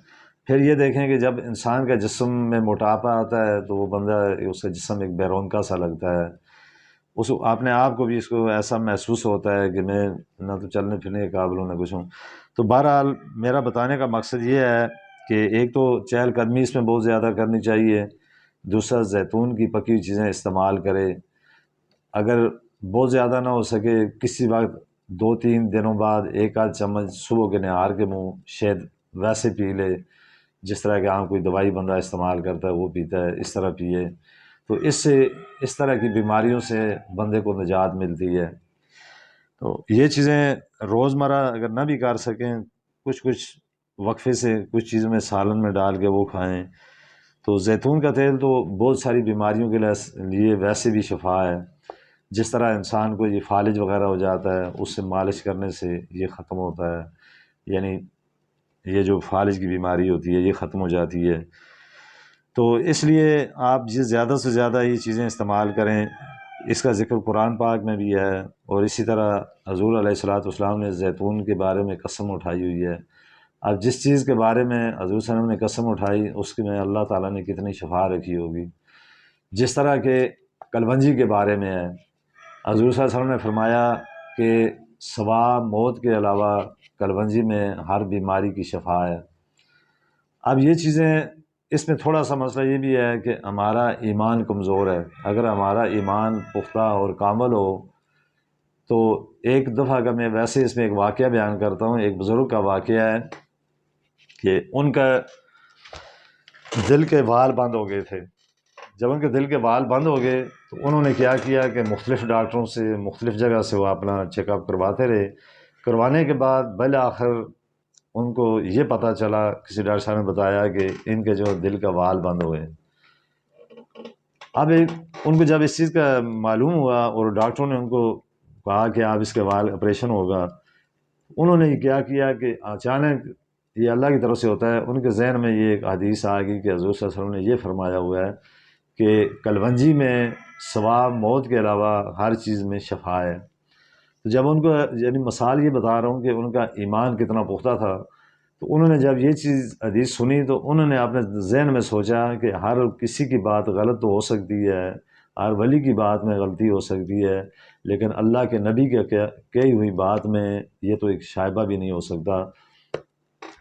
پھر یہ دیکھیں کہ جب انسان کا جسم میں موٹاپا آتا ہے تو وہ بندہ، اس کا جسم ایک بیرونکا سا لگتا ہے، اس اپنے آپ کو بھی اس کو ایسا محسوس ہوتا ہے کہ میں نہ تو چلنے پھرنے کے قابل ہوں نہ کچھ ہوں۔ تو بہرحال میرا بتانے کا مقصد یہ ہے کہ ایک تو چہل قدمی اس میں بہت زیادہ کرنی چاہیے، دوسرا زیتون کی پکی ہوئی چیزیں استعمال کرے، اگر بہت زیادہ نہ ہو سکے کسی وقت 2-3 دنوں بعد 1 آدھ چمچ صبح کے نہار کے منہ شہد ویسے پی لے، جس طرح کہ عام کوئی دوائی بندہ استعمال کرتا ہے وہ پیتا ہے، اس طرح پیے، تو اس سے اس طرح کی بیماریوں سے بندے کو نجات ملتی ہے۔ تو یہ چیزیں روزمرہ اگر نہ بھی کر سکیں، کچھ وقفے سے کچھ چیزوں میں سالن میں ڈال کے وہ کھائیں۔ تو زیتون کا تیل تو بہت ساری بیماریوں کے لیے ویسے بھی شفا ہے، جس طرح انسان کو یہ فالج وغیرہ ہو جاتا ہے اس سے مالش کرنے سے یہ ختم ہوتا ہے، یعنی یہ جو فالج کی بیماری ہوتی ہے یہ ختم ہو جاتی ہے۔ تو اس لیے آپ زیادہ سے زیادہ یہ چیزیں استعمال کریں، اس کا ذکر قرآن پاک میں بھی ہے، اور اسی طرح حضور علیہ والسلام نے زیتون کے بارے میں قسم اٹھائی ہوئی ہے۔ اب جس چیز کے بارے میں حضور صلی اللہ علیہ وسلم نے قسم اٹھائی اس کے میں اللہ تعالیٰ نے کتنی شفا رکھی ہوگی۔ جس طرح کہ کلونجی کے بارے میں ہے، حضور صلی اللہ علیہ وسلم نے فرمایا کہ سوا موت کے علاوہ کلونجی میں ہر بیماری کی شفا ہے۔ اب یہ چیزیں، اس میں تھوڑا سا مسئلہ یہ بھی ہے کہ ہمارا ایمان کمزور ہے، اگر ہمارا ایمان پختہ اور کامل ہو تو ایک دفعہ کا میں ویسے اس میں ایک واقعہ بیان کرتا ہوں، ایک بزرگ کا واقعہ ہے کہ ان کا دل کے وال بند ہو گئے تھے۔ جب ان کے دل کے وال بند ہو گئے تو انہوں نے کیا کیا کہ مختلف ڈاکٹروں سے مختلف جگہ سے وہ اپنا چیک اپ کرواتے رہے، کروانے کے بعد بالآخر ان کو یہ پتہ چلا، کسی ڈاکٹر صاحب نے بتایا کہ ان کے جو دل کا وال بند ہوئے۔ اب ان کو جب اس چیز کا معلوم ہوا اور ڈاکٹروں نے ان کو کہا کہ آپ اس کے وال آپریشن ہوگا، انہوں نے کیا کیا کہ اچانک، یہ اللہ کی طرف سے ہوتا ہے، ان کے ذہن میں یہ ایک حدیث آ گئی کہ حضور صلی اللہ علیہ وسلم نے یہ فرمایا ہوا ہے کہ کلونجی میں سوا موت کے علاوہ ہر چیز میں شفا ہے۔ تو جب ان کو، یعنی مثال یہ بتا رہا ہوں کہ ان کا ایمان کتنا پختہ تھا، تو انہوں نے جب یہ چیز حدیث سنی تو انہوں نے اپنے ذہن میں سوچا کہ ہر کسی کی بات غلط تو ہو سکتی ہے، ہر ولی کی بات میں غلطی ہو سکتی ہے، لیکن اللہ کے نبی کے کہی ہوئی بات میں یہ تو ایک شائبہ بھی نہیں ہو سکتا۔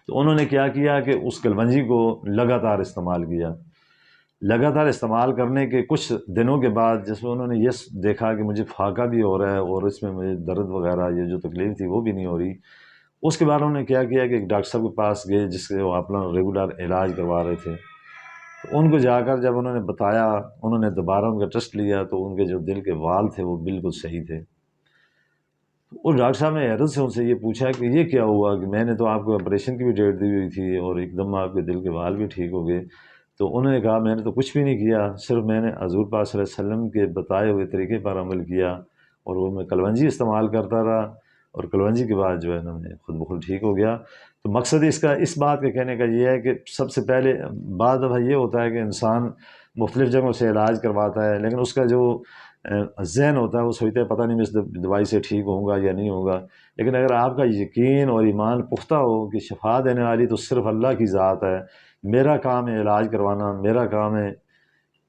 تو انہوں نے کیا کیا کہ اس کلونجی کو لگاتار استعمال کیا۔ لگاتار استعمال کرنے کے کچھ دنوں کے بعد جس میں انہوں نے یہ دیکھا کہ مجھے فاقہ بھی ہو رہا ہے اور اس میں مجھے درد وغیرہ یہ جو تکلیف تھی وہ بھی نہیں ہو رہی، اس کے بعد انہوں نے کیا کیا کہ ایک ڈاکٹر صاحب کے پاس گئے جس سے وہ اپنا ریگولر علاج کروا رہے تھے۔ تو ان کو جا کر جب انہوں نے بتایا، انہوں نے دوبارہ ان کا ٹیسٹ لیا تو ان کے جو دل کے وال تھے وہ بالکل صحیح تھے۔ اور ڈاکٹر صاحب نے حیرت سے ان سے یہ پوچھا کہ یہ کیا ہوا کہ میں نے تو آپ کو آپریشن کی بھی ڈیٹ دی ہوئی تھی اور ایک دم آپ کے دل کے وال بھی ٹھیک ہو گئے۔ تو انہوں نے کہا میں نے تو کچھ بھی نہیں کیا، صرف میں نے حضور پاک صلی اللہ علیہ وسلم کے بتائے ہوئے طریقے پر عمل کیا، اور وہ میں کلونجی استعمال کرتا رہا، اور کلونجی کے بعد جو ہے نا میں خود بخود ٹھیک ہو گیا۔ تو مقصد اس بات کے کہنے کا یہ ہے کہ سب سے پہلے بعض دفعہ یہ ہوتا ہے کہ انسان مختلف جگہوں سے علاج کرواتا ہے، لیکن اس کا جو ذہن ہوتا ہے وہ سوچتے ہیں پتہ نہیں میں اس دوائی سے ٹھیک ہوں گا یا نہیں ہوگا، لیکن اگر آپ کا یقین اور ایمان پختہ ہو کہ شفا دینے والی تو صرف اللہ کی ذات ہے، میرا کام ہے علاج کروانا، میرا کام ہے،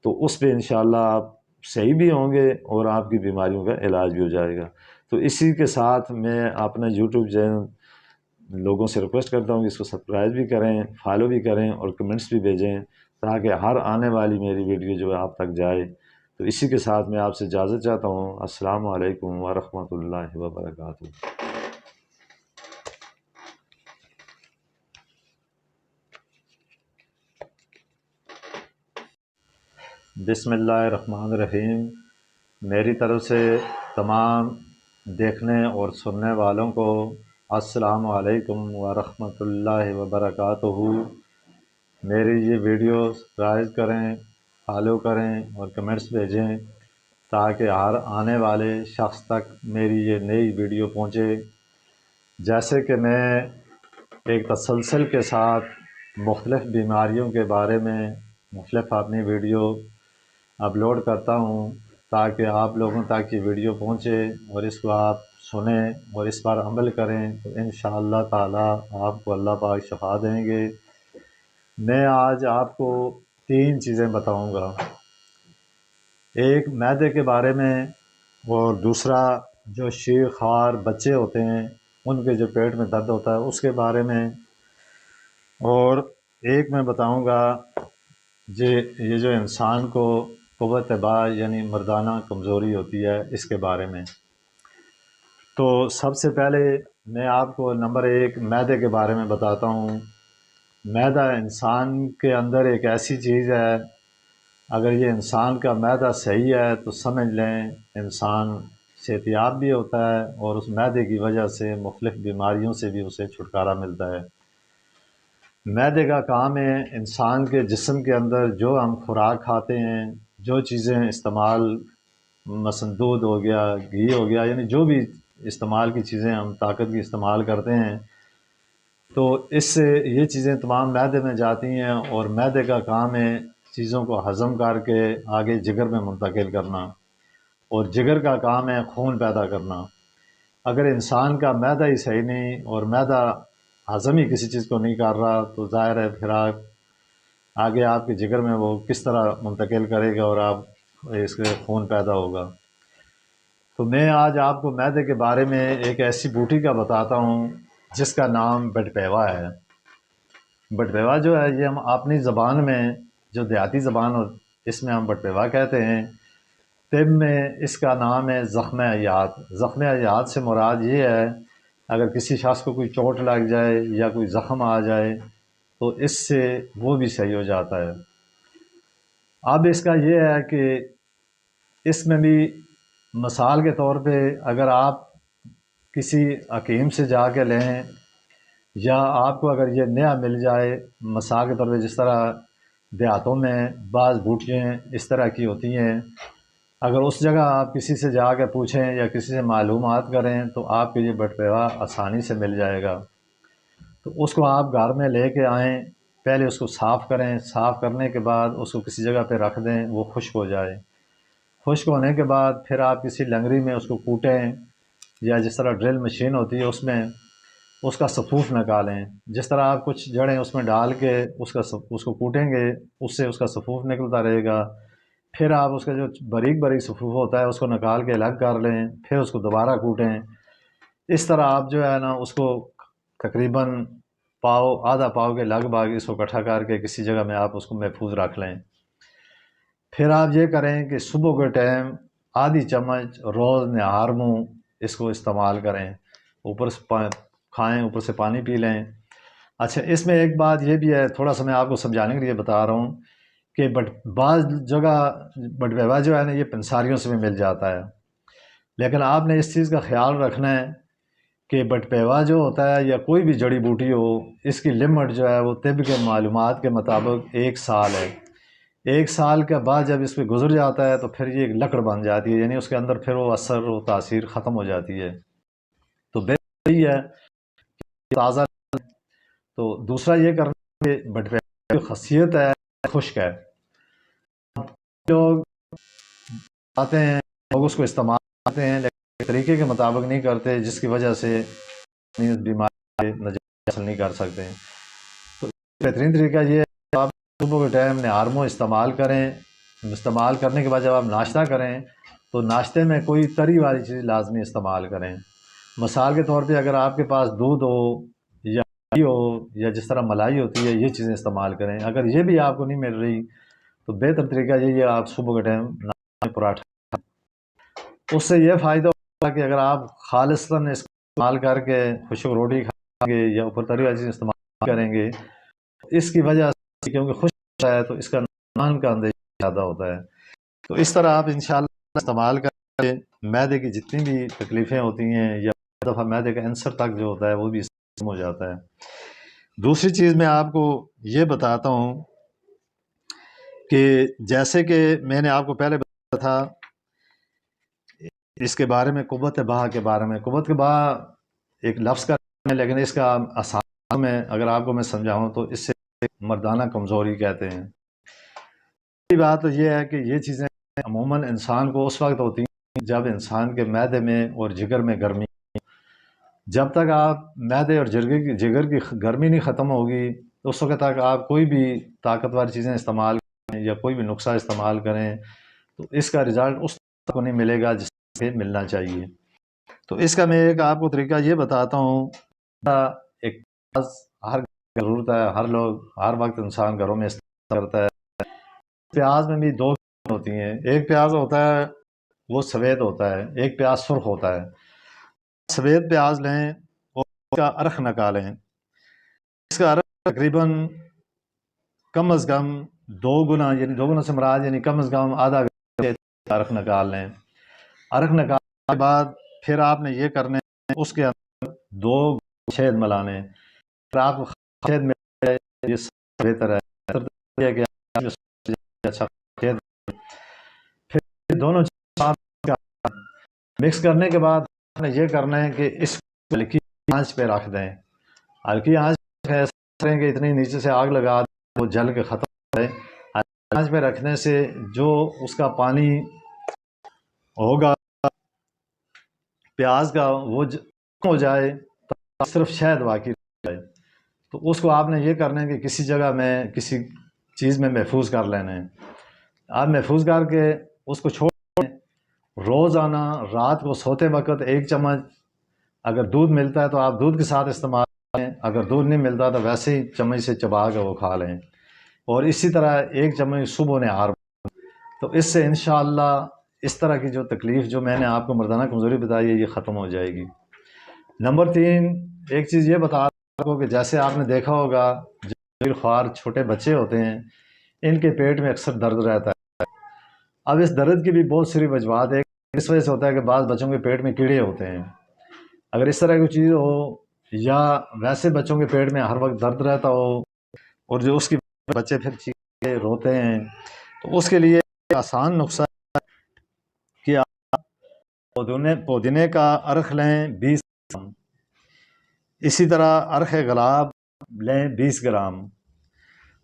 تو اس پہ انشاءاللہ آپ صحیح بھی ہوں گے اور آپ کی بیماریوں کا علاج بھی ہو جائے گا۔ تو اسی کے ساتھ میں اپنا یوٹیوب چینل لوگوں سے ریکویسٹ کرتا ہوں کہ اس کو سبسکرائب بھی کریں، فالو بھی کریں اور کمنٹس بھی بھیجیں تاکہ ہر آنے والی میری ویڈیو جو ہے آپ تک جائے۔ تو اسی کے ساتھ میں آپ سے اجازت چاہتا ہوں۔ السلام علیکم ورحمۃ اللہ وبرکاتہ۔ بسم اللہ الرحمن الرحیم۔ میری طرف سے تمام دیکھنے اور سننے والوں کو السلام علیکم ورحمۃ اللہ وبرکاتہ۔ میری یہ ویڈیو سبسکرائب کریں، فالو کریں اور کمنٹس بھیجیں تاکہ ہر آنے والے شخص تک میری یہ نئی ویڈیو پہنچے۔ جیسے کہ میں ایک تسلسل کے ساتھ مختلف بیماریوں کے بارے میں مختلف اپنی ویڈیو اپلوڈ کرتا ہوں تاکہ آپ لوگوں تک یہ ویڈیو پہنچے اور اس کو آپ سنیں اور اس پر عمل کریں تو انشاءاللہ تعالی آپ کو اللہ پاک شفا دیں گے۔ میں آج آپ کو 3 چیزیں بتاؤں گا، ایک معدے کے بارے میں، اور دوسرا جو شیر خوار بچے ہوتے ہیں ان کے جو پیٹ میں درد ہوتا ہے اس کے بارے میں، اور ایک میں بتاؤں گا یہ جو انسان کو قوت باء یعنی مردانہ کمزوری ہوتی ہے اس کے بارے میں۔ تو سب سے پہلے میں آپ کو نمبر 1 معدے کے بارے میں بتاتا ہوں۔ معدہ انسان کے اندر ایک ایسی چیز ہے، اگر یہ انسان کا معدہ صحیح ہے تو سمجھ لیں انسان صحت یاب بھی ہوتا ہے اور اس معدے کی وجہ سے مختلف بیماریوں سے بھی اسے چھٹکارا ملتا ہے۔ معدے کا کام ہے انسان کے جسم کے اندر جو ہم خوراک کھاتے ہیں، جو چیزیں استعمال، مثلا دودھ ہو گیا، گھی ہو گیا، یعنی جو بھی استعمال کی چیزیں ہم طاقت کی استعمال کرتے ہیں، تو اس سے یہ چیزیں تمام معدے میں جاتی ہیں اور معدے کا کام ہے چیزوں کو ہضم کر کے آگے جگر میں منتقل کرنا، اور جگر کا کام ہے خون پیدا کرنا۔ اگر انسان کا معدہ ہی صحیح نہیں اور معدہ ہضم ہی کسی چیز کو نہیں کر رہا تو ظاہر ہے پھر آگے آپ کے جگر میں وہ کس طرح منتقل کرے گا اور آپ اس کے خون پیدا ہوگا۔ تو میں آج آپ کو معدے کے بارے میں ایک ایسی بوٹی کا بتاتا ہوں جس کا نام بٹپیوا ہے۔ بٹپیوا جو ہے یہ ہم اپنی زبان میں جو دیہاتی زبان ہو اس میں ہم بٹپیوا کہتے ہیں، طب میں اس کا نام ہے زخم حیات۔ زخم حیات سے مراد یہ ہے اگر کسی شخص کو کوئی چوٹ لگ جائے یا کوئی زخم آ جائے تو اس سے وہ بھی صحیح ہو جاتا ہے۔ اب اس کا یہ ہے کہ اس میں بھی مثال کے طور پہ اگر آپ کسی حکیم سے جا کے لیں یا آپ کو اگر یہ نیا مل جائے، مثال کے طور پہ جس طرح دیہاتوں میں بعض بوٹیاں اس طرح کی ہوتی ہیں، اگر اس جگہ آپ کسی سے جا کے پوچھیں یا کسی سے معلومات کریں تو آپ کو یہ بٹپیوا آسانی سے مل جائے گا۔ تو اس کو آپ گھر میں لے کے آئیں، پہلے اس کو صاف کریں، صاف کرنے کے بعد اس کو کسی جگہ پہ رکھ دیں وہ خشک ہو جائے۔ خشک ہونے کے بعد پھر آپ کسی لنگری میں اس کو کوٹیں یا جس طرح ڈرل مشین ہوتی ہے اس میں اس کا سفوف نکالیں۔ جس طرح آپ کچھ جڑیں اس میں ڈال کے اس کو کوٹیں گے اس سے اس کا سفوف نکلتا رہے گا۔ پھر آپ اس کا جو باریک باریک سفوف ہوتا ہے اس کو نکال کے الگ کر لیں، پھر اس کو دوبارہ کوٹیں۔ اس طرح آپ جو ہے نا اس کو تقریباً آدھا پاؤ کے لگ بھگ اس کو اکٹھا کر کے کسی جگہ میں آپ اس کو محفوظ رکھ لیں۔ پھر آپ یہ کریں کہ صبح کے ٹائم آدھی چمچ روز نہار منہ اس کو استعمال کریں، اوپر سے کھائیں، اوپر سے پانی پی لیں۔ اچھا، اس میں ایک بات یہ بھی ہے، تھوڑا سا میں آپ کو سمجھانے کے لیے بتا رہا ہوں کہ بعض جگہ بٹپیوا جو ہے نا یہ پنساریوں سے بھی مل جاتا ہے، لیکن آپ نے اس چیز کا خیال رکھنا ہے کہ بٹپیوا جو ہوتا ہے یا کوئی بھی جڑی بوٹی ہو اس کی لمٹ جو ہے وہ طب کے معلومات کے مطابق 1 سال ہے۔ 1 سال کے بعد جب اس پہ گزر جاتا ہے تو پھر یہ ایک لکڑ بن جاتی ہے، یعنی اس کے اندر پھر وہ اثر و تاثیر ختم ہو جاتی ہے۔ تو بہتر یہی ہے تازہ۔ تو دوسرا یہ کرنا کہ بٹپیوا کی خاصیت ہے خشک ہے۔ لوگ آتے ہیں لوگ اس کو استعمال کرتے ہیں لیکن طریقے کے مطابق نہیں کرتے، جس کی وجہ سے بیماری نجات حاصل نہیں کر سکتے ہیں۔ تو بہترین طریقہ یہ ہے کہ آپ صبح کے ٹائم نہارمو استعمال کریں۔ استعمال کرنے کے بعد جب آپ ناشتہ کریں تو ناشتے میں کوئی تری والی چیز لازمی استعمال کریں۔ مثال کے طور پہ اگر آپ کے پاس دودھ ہو یا گھی ہو یا جس طرح ملائی ہوتی ہے، یہ چیزیں استعمال کریں۔ اگر یہ بھی آپ کو نہیں مل رہی تو بہتر طریقہ یہی ہے آپ صبح کے ٹائم ناشتے میں پراٹھا، اس سے یہ فائدہ ہوگا کہ اگر آپ خالصاً استعمال کر کے خشک روٹی کھائیں گے یا اوپر تری والی چیز استعمال کریں گے، اس کی وجہ سے کیونکہ خشک ہوتا ہے تو اس کا نقصان کا اندیشہ زیادہ ہوتا ہے۔ تو اس طرح آپ انشاءاللہ استعمال کر کے معدے کی جتنی بھی تکلیفیں ہوتی ہیں یا دفعہ معدے کا عنصر تک جو ہوتا ہے وہ بھی ختم ہو جاتا ہے۔ دوسری چیز میں آپ کو یہ بتاتا ہوں کہ جیسے کہ میں نے آپ کو پہلے بتایا تھا اس کے بارے میں، قوت بہا کے بارے میں۔ قوت بہا ایک لفظ کا ہے لیکن اس کا آسان میں اگر آپ کو میں سمجھاؤں تو اس سے مردانہ کمزوری کہتے ہیں۔ بات تو یہ ہے کہ یہ چیزیں عموماً انسان کو اس وقت ہوتی ہیں جب انسان کے معدے میں اور جگر میں گرمی، جب تک آپ معدے اور جگر کی گرمی نہیں ختم ہوگی تو اس وقت تک آپ کوئی بھی طاقتور چیزیں استعمال کریں یا کوئی بھی نسخہ استعمال کریں تو اس کا رزلٹ اس کو نہیں ملے گا جس سے ملنا چاہیے۔ تو اس کا میں ایک آپ کو طریقہ یہ بتاتا ہوں۔ ایک پیاز ہر ضرورت ہے، ہر لوگ ہر وقت انسان گھروں میں استعمال کرتا ہے۔ پیاز میں بھی دو ہوتی ہیں، ایک پیاز ہوتا ہے وہ سفید ہوتا ہے، ایک پیاز سرخ ہوتا ہے۔ سفید پیاز لیں اور اس کا ارخ نکالیں۔ اس کا ارخ تقریباً کم از کم 2 گنا، یعنی 2 گنا سے مراد یعنی کم از کم آدھا گنا ارخ نکال لیں۔ ارخ نکالنے کے بعد پھر آپ نے یہ کرنے اس کے اندر 2 شہد ملانے۔ اگر آپ کو شہد مل یہ سب بہتر ہے کہ اچھا شہد، پھر دونوں مکس کرنے کے بعد آپ نے یہ کرنا ہے کہ اس کو ہلکی آنچ پہ رکھ دیں۔ ہلکی آنچ پہ کریں کہ اتنی نیچے سے آگ لگا دیں وہ جل کے ختم ہو جائے۔ ہلکی آنچ پہ رکھنے سے جو اس کا پانی ہوگا پیاز کا وہ ہو جائے تو صرف شہد باقی رہ جائے۔ تو اس کو آپ نے یہ کرنا ہے کہ کسی جگہ میں کسی چیز میں محفوظ کر لینا ہے۔ آپ محفوظ کر کے اس کو چھوڑ دیں۔ روزانہ رات کو سوتے وقت 1 چمچ، اگر دودھ ملتا ہے تو آپ دودھ کے ساتھ استعمال کریں، اگر دودھ نہیں ملتا تو ویسے ہی چمچ سے چبا کے وہ کھا لیں، اور اسی طرح 1 چمچ صبح نہار۔ تو اس سے انشاءاللہ اس طرح کی جو تکلیف جو میں نے آپ کو مردانہ کمزوری بتائی ہے یہ ختم ہو جائے گی۔ نمبر 3 ایک چیز یہ بتا رہا ہوں کہ جیسے آپ نے دیکھا ہوگا جو خوار چھوٹے بچے ہوتے ہیں ان کے پیٹ میں اکثر درد رہتا ہے۔ اب اس درد کی بھی بہت ساری وجوہات ہے۔ اس وجہ سے ہوتا ہے کہ بعض بچوں کے پیٹ میں کیڑے ہوتے ہیں۔ اگر اس طرح کی چیز ہو یا ویسے بچوں کے پیٹ میں ہر وقت درد رہتا ہو اور جو اس کی بچے پھر چیختے روتے ہیں تو اس کے لیے آسان نسخہ ہے کہ آپ پودینے کا ارخ لیں 20 گرام، اسی طرح ارخ گلاب لیں 20 گرام،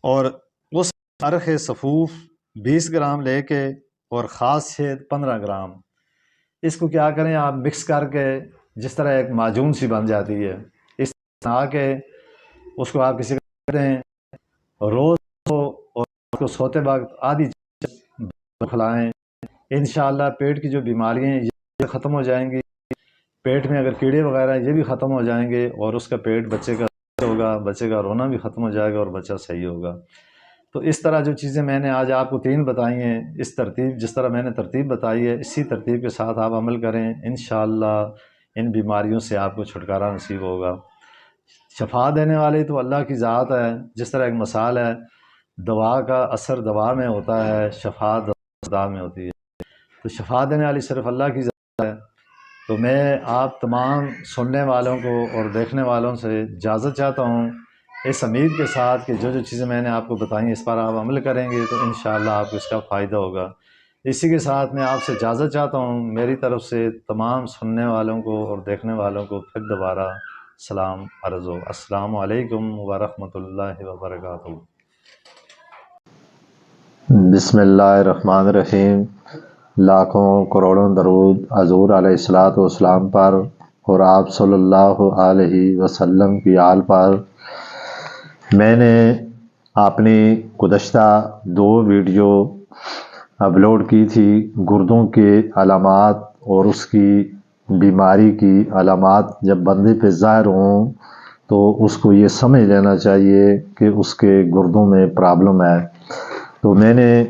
اور اس ارخ صفوف 20 گرام لے کے اور خاص شہد 15 گرام، اس کو کیا کریں آپ مکس کر کے جس طرح ایک معجون سی بن جاتی ہے اس طرح آ کے اس کو آپ کسی کو دیں روز کو، اور اس کو سوتے وقت آدھی کھلائیں۔ انشاءاللہ پیٹ کی جو بیماریاں ہیں یہ ختم ہو جائیں گی، پیٹ میں اگر کیڑے وغیرہ یہ بھی ختم ہو جائیں گے اور اس کا پیٹ بچے کا ہوگا، بچے کا رونا بھی ختم ہو جائے گا اور بچہ صحیح ہوگا۔ تو اس طرح جو چیزیں میں نے آج آپ کو 3 بتائی ہیں، اس ترتیب جس طرح میں نے ترتیب بتائی ہے اسی ترتیب کے ساتھ آپ عمل کریں، انشاءاللہ ان بیماریوں سے آپ کو چھٹکارا نصیب ہوگا۔ شفا دینے والی تو اللہ کی ذات ہے۔ جس طرح ایک مثال ہے دوا کا اثر دوا میں ہوتا ہے، شفا دوا میں ہوتی ہے، تو شفا دینے والی صرف اللہ کی ذات ہے۔ تو میں آپ تمام سننے والوں کو اور دیکھنے والوں سے اجازت چاہتا ہوں اس امید کے ساتھ کہ جو جو چیزیں میں نے آپ کو بتائیں اس پر آپ عمل کریں گے تو انشاءاللہ آپ کو اس کا فائدہ ہوگا۔ اسی کے ساتھ میں آپ سے اجازت چاہتا ہوں، میری طرف سے تمام سننے والوں کو اور دیکھنے والوں کو پھر دوبارہ سلام عرض ہو۔ السلام علیکم ورحمۃ اللہ وبرکاتہ۔ بسم اللہ الرحمن الرحیم۔ لاکھوں کروڑوں درود حضور علیہ الصلوۃ والسلام پر اور آپ صلی اللہ علیہ وسلم کی آل پر۔ میں نے اپنی گزشتہ 2 ویڈیو اپلوڈ کی تھی گردوں کے علامات اور اس کی بیماری کی علامات جب بندے پہ ظاہر ہوں تو اس کو یہ سمجھ لینا چاہیے کہ اس کے گردوں میں پرابلم ہے۔ تو میں نے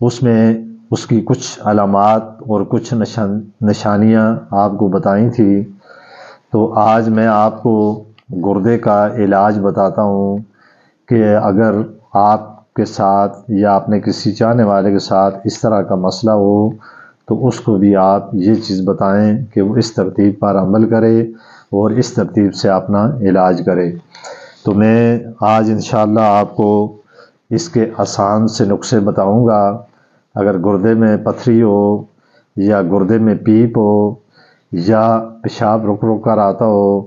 اس میں اس کی کچھ علامات اور کچھ نشانیاں آپ کو بتائی تھی۔ تو آج میں آپ کو گردے کا علاج بتاتا ہوں کہ اگر آپ کے ساتھ یا اپنے کسی چاہنے والے کے ساتھ اس طرح کا مسئلہ ہو تو اس کو بھی آپ یہ چیز بتائیں کہ وہ اس ترتیب پر عمل کرے اور اس ترتیب سے اپنا علاج کرے۔ تو میں آج انشاءاللہ آپ کو اس کے آسان سے نسخے بتاؤں گا۔ اگر گردے میں پتھری ہو یا گردے میں پیپ ہو یا پیشاب رک رک کر آتا ہو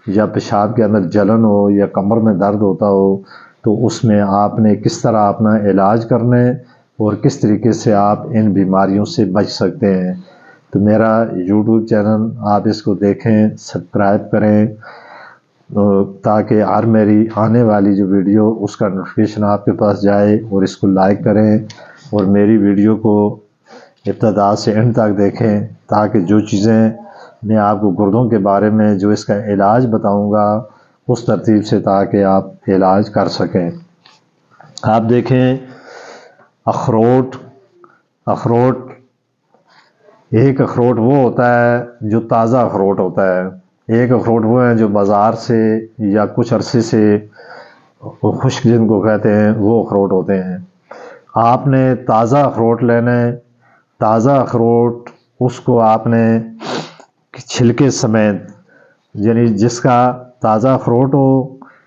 یا پیشاب کے اندر جلن ہو یا کمر میں درد ہوتا ہو تو اس میں آپ نے کس طرح اپنا علاج کرنا ہے اور کس طریقے سے آپ ان بیماریوں سے بچ سکتے ہیں۔ تو میرا یوٹیوب چینل آپ اس کو دیکھیں، سبسکرائب کریں تاکہ ہر میری آنے والی جو ویڈیو اس کا نوٹیفیکیشن آپ کے پاس جائے، اور اس کو لائک کریں اور میری ویڈیو کو ابتدا سے اینڈ تک دیکھیں تاکہ جو چیزیں میں آپ کو گردوں کے بارے میں جو اس کا علاج بتاؤں گا اس ترتیب سے تاکہ آپ علاج کر سکیں۔ آپ دیکھیں اخروٹ ایک اخروٹ وہ ہوتا ہے جو تازہ اخروٹ ہوتا ہے، ایک اخروٹ وہ ہیں جو بازار سے یا کچھ عرصے سے خشک جن کو کہتے ہیں وہ اخروٹ ہوتے ہیں۔ آپ نے تازہ اخروٹ لینا ہے، تازہ اخروٹ اس کو آپ نے چھلکے سمیت، یعنی جس کا تازہ اخروٹ ہو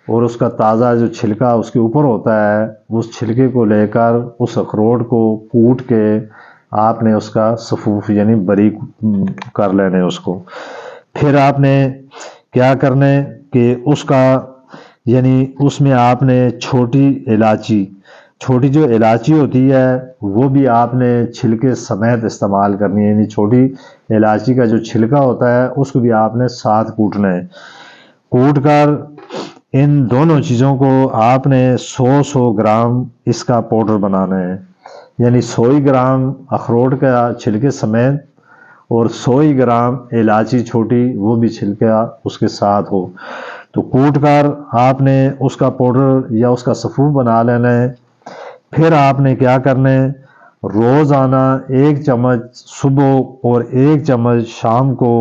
اور اس کا تازہ جو چھلکا اس کے اوپر ہوتا ہے اس چھلکے کو لے کر اس اخروٹ کو کوٹ کے آپ نے اس کا صفوف یعنی باریک کر لینے اس کو۔ پھر آپ نے کیا کرنا ہے کہ اس کا یعنی اس میں آپ نے چھوٹی جو الائچی ہوتی ہے وہ بھی آپ نے چھلکے سمیت استعمال کرنی ہے، یعنی چھوٹی الائچی کا جو چھلکا ہوتا ہے اس کو بھی آپ نے ساتھ کوٹنا ہے۔ کوٹ کر ان دونوں چیزوں کو آپ نے 100 گرام اس کا پاؤڈر بنانا ہے، یعنی 100 گرام اخروٹ کا چھلکے سمیت اور 100 گرام الائچی چھوٹی وہ بھی چھلکا اس کے ساتھ ہو۔ تو کوٹ کر آپ نے اس کا پاؤڈر یا اس کا صفوف بنا لینا ہے۔ پھر آپ نے کیا کرنا ہے، روزانہ 1 چمچ صبح اور 1 چمچ شام کو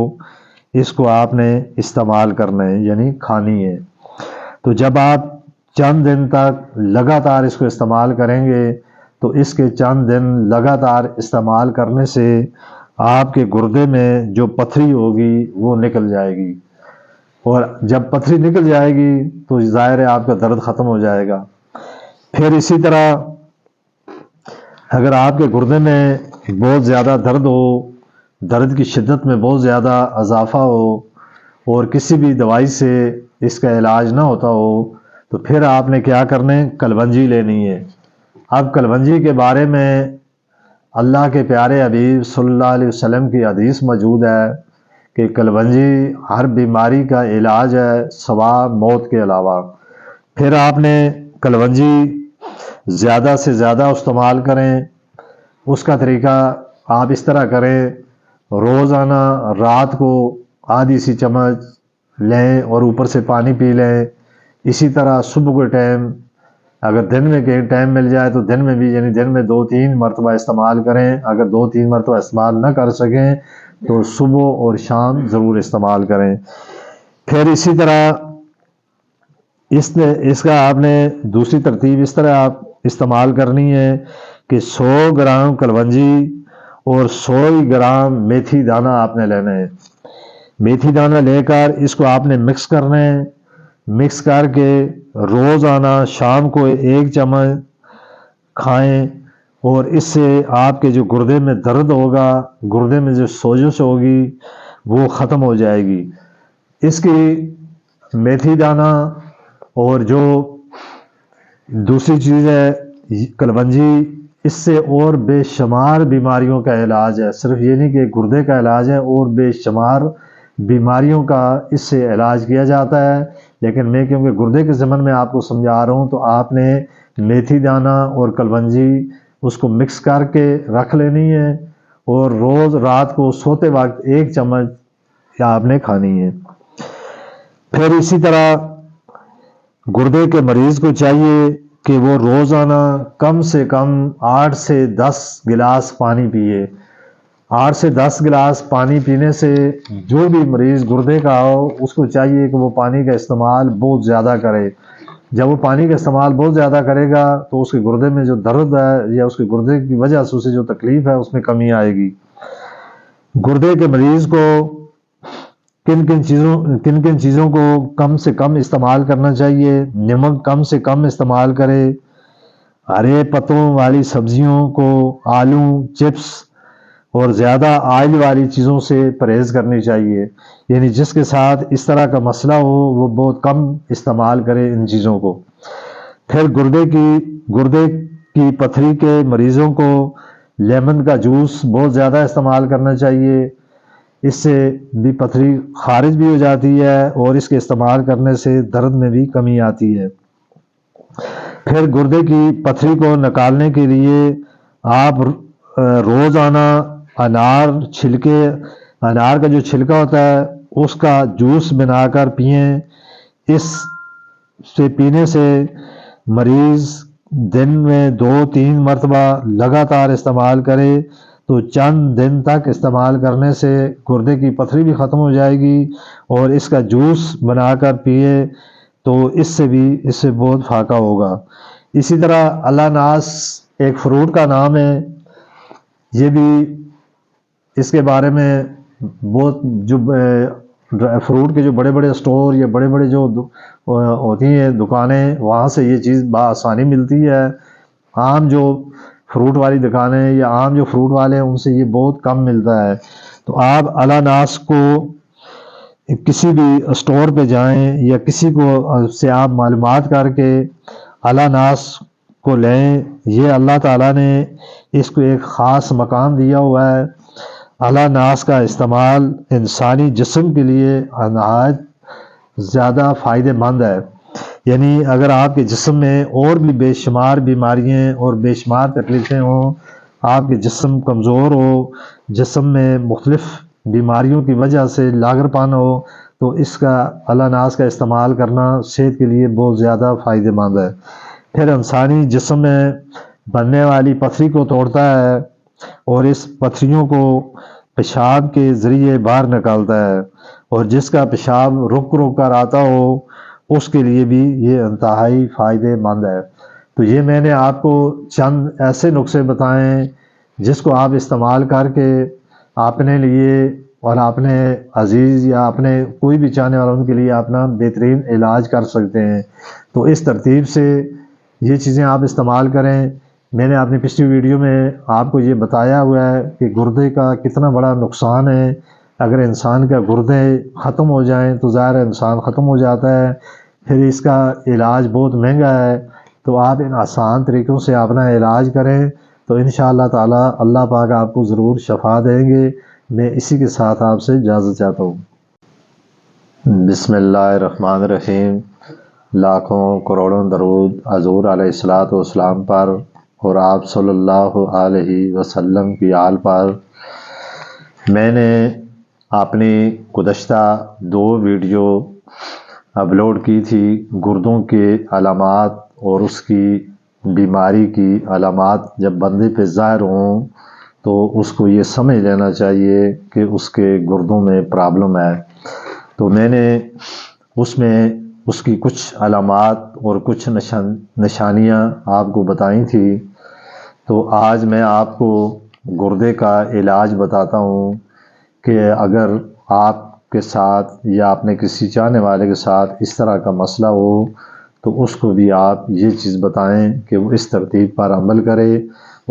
اس کو آپ نے استعمال کرنا ہے یعنی کھانی ہے۔ تو جب آپ چند دن تک لگاتار اس کو استعمال کریں گے تو اس کے چند دن لگاتار استعمال کرنے سے آپ کے گردے میں جو پتھری ہوگی وہ نکل جائے گی، اور جب پتھری نکل جائے گی تو ظاہر ہے آپ کا درد ختم ہو جائے گا۔ پھر اسی طرح اگر آپ کے گردے میں بہت زیادہ درد ہو، درد کی شدت میں بہت زیادہ اضافہ ہو اور کسی بھی دوائی سے اس کا علاج نہ ہوتا ہو تو پھر آپ نے کیا کرنا ہے، کلونجی لینی ہے۔ اب کلونجی کے بارے میں اللہ کے پیارے حبیب صلی اللہ علیہ وسلم کی حدیث موجود ہے کہ کلونجی ہر بیماری کا علاج ہے سوا موت کے علاوہ۔ پھر آپ نے کلونجی زیادہ سے زیادہ استعمال کریں۔ اس کا طریقہ آپ اس طرح کریں، روزانہ رات کو آدھی سی چمچ لیں اور اوپر سے پانی پی لیں۔ اسی طرح صبح کے ٹائم اگر دن میں کہیں ٹائم مل جائے تو دن میں بھی یعنی دن میں 2-3 مرتبہ استعمال کریں۔ اگر 2-3 مرتبہ استعمال نہ کر سکیں تو صبح اور شام ضرور استعمال کریں۔ پھر اسی طرح اس کا آپ نے دوسری ترتیب اس طرح آپ استعمال کرنی ہے کہ 100 گرام کلونجی اور 100 گرام میتھی دانہ آپ نے لینا ہے۔ میتھی دانہ لے کر اس کو آپ نے مکس کرنا ہے، مکس کر کے روزانہ شام کو 1 چمچ کھائیں، اور اس سے آپ کے جو گردے میں درد ہوگا، گردے میں جو سوجش ہوگی وہ ختم ہو جائے گی۔ اس کی میتھی دانہ اور جو دوسری چیز ہے کلونجی، اس سے اور بے شمار بیماریوں کا علاج ہے، صرف یہ نہیں کہ گردے کا علاج ہے، اور بے شمار بیماریوں کا اس سے علاج کیا جاتا ہے۔ لیکن میں کیونکہ گردے کے ضمن میں آپ کو سمجھا رہا ہوں، تو آپ نے میتھی دانہ اور کلونجی اس کو مکس کر کے رکھ لینی ہے، اور روز رات کو سوتے وقت 1 چمچ آپ نے کھانی ہے۔ پھر اسی طرح گردے کے مریض کو چاہیے کہ وہ روزانہ کم سے کم 8 سے 10 گلاس پانی پیے۔ 8 سے 10 گلاس پانی پینے سے جو بھی مریض گردے کا ہو، اس کو چاہیے کہ وہ پانی کا استعمال بہت زیادہ کرے۔ جب وہ پانی کا استعمال بہت زیادہ کرے گا تو اس کے گردے میں جو درد ہے یا اس کے گردے کی وجہ سے اسے جو تکلیف ہے اس میں کمی آئے گی۔ گردے کے مریض کو کن کن چیزوں کو کم سے کم استعمال کرنا چاہیے؟ نمک کم سے کم استعمال کرے، ہرے پتوں والی سبزیوں کو، آلو، چپس اور زیادہ آئل والی چیزوں سے پرہیز کرنی چاہیے۔ یعنی جس کے ساتھ اس طرح کا مسئلہ ہو وہ بہت کم استعمال کرے ان چیزوں کو۔ پھر گردے کی پتھری کے مریضوں کو لیمن کا جوس بہت زیادہ استعمال کرنا چاہیے۔ اس سے بھی پتھری خارج بھی ہو جاتی ہے اور اس کے استعمال کرنے سے درد میں بھی کمی آتی ہے۔ پھر گردے کی پتھری کو نکالنے کے لیے آپ روزانہ انار کا جو چھلکا ہوتا ہے اس کا جوس بنا کر پئیں۔ اس سے پینے سے مریض دن میں 2-3 مرتبہ لگاتار استعمال کرے تو چند دن تک استعمال کرنے سے گردے کی پتھری بھی ختم ہو جائے گی، اور اس کا جوس بنا کر پیے تو اس سے بہت فائدہ ہوگا۔ اسی طرح اناناس ایک فروٹ کا نام ہے، یہ بھی اس کے بارے میں بہت جو فروٹ کے جو بڑے بڑے اسٹور یا بڑے بڑے جو ہوتی ہیں دکانیں، وہاں سے یہ چیز بآسانی ملتی ہے۔ عام جو فروٹ والی دکانیں یا عام جو فروٹ والے ہیں ان سے یہ بہت کم ملتا ہے۔ تو آپ اناناس کو کسی بھی اسٹور پہ جائیں یا کسی کو سے آپ معلومات کر کے اناناس کو لیں۔ یہ اللہ تعالیٰ نے اس کو ایک خاص مقام دیا ہوا ہے۔ اناناس کا استعمال انسانی جسم کے لیے نہایت زیادہ فائدہ مند ہے۔ یعنی اگر آپ کے جسم میں اور بھی بے شمار بیماریاں اور بے شمار تکلیفیں ہوں، آپ کے جسم کمزور ہو، جسم میں مختلف بیماریوں کی وجہ سے لاغر پن ہو، تو اس کا اناناس کا استعمال کرنا صحت کے لیے بہت زیادہ فائدہ مند ہے۔ پھر انسانی جسم میں بننے والی پتھری کو توڑتا ہے اور اس پتھریوں کو پیشاب کے ذریعے باہر نکالتا ہے، اور جس کا پیشاب رک کر آتا ہو اس کے لیے بھی یہ انتہائی فائدہ مند ہے۔ تو یہ میں نے آپ کو چند ایسے نسخے بتائیں جس کو آپ استعمال کر کے اپنے لیے اور اپنے عزیز یا اپنے کوئی بھی چاہنے والا ان کے لیے اپنا بہترین علاج کر سکتے ہیں۔ تو اس ترتیب سے یہ چیزیں آپ استعمال کریں۔ میں نے اپنی پچھلی ویڈیو میں آپ کو یہ بتایا ہوا ہے کہ گردے کا کتنا بڑا نقصان ہے۔ اگر انسان کا گردے ختم ہو جائیں تو ظاہر انسان ختم ہو جاتا ہے، پھر اس کا علاج بہت مہنگا ہے۔ تو آپ ان آسان طریقوں سے اپنا علاج کریں تو انشاءاللہ تعالی اللہ پاک آپ کو ضرور شفا دیں گے۔ میں اسی کے ساتھ آپ سے اجازت چاہتا ہوں۔ بسم اللہ الرحمن الرحیم۔ لاکھوں کروڑوں درود حضور علیہ الصلوۃ والسلام پر اور آپ صلی اللہ علیہ وسلم کی آل پر۔ میں نے اپنی گزشتہ 2 ویڈیو اپلوڈ کی تھی گردوں کے علامات اور اس کی بیماری کی علامات جب بندے پہ ظاہر ہوں تو اس کو یہ سمجھ لینا چاہیے کہ اس کے گردوں میں پرابلم ہے۔ تو میں نے اس کی کچھ علامات اور کچھ نشانیاں آپ کو بتائی تھی۔ تو آج میں آپ کو گردے کا علاج بتاتا ہوں کہ اگر آپ کے ساتھ یا اپنے کسی چاہنے والے کے ساتھ اس طرح کا مسئلہ ہو تو اس کو بھی آپ یہ چیز بتائیں کہ وہ اس ترتیب پر عمل کرے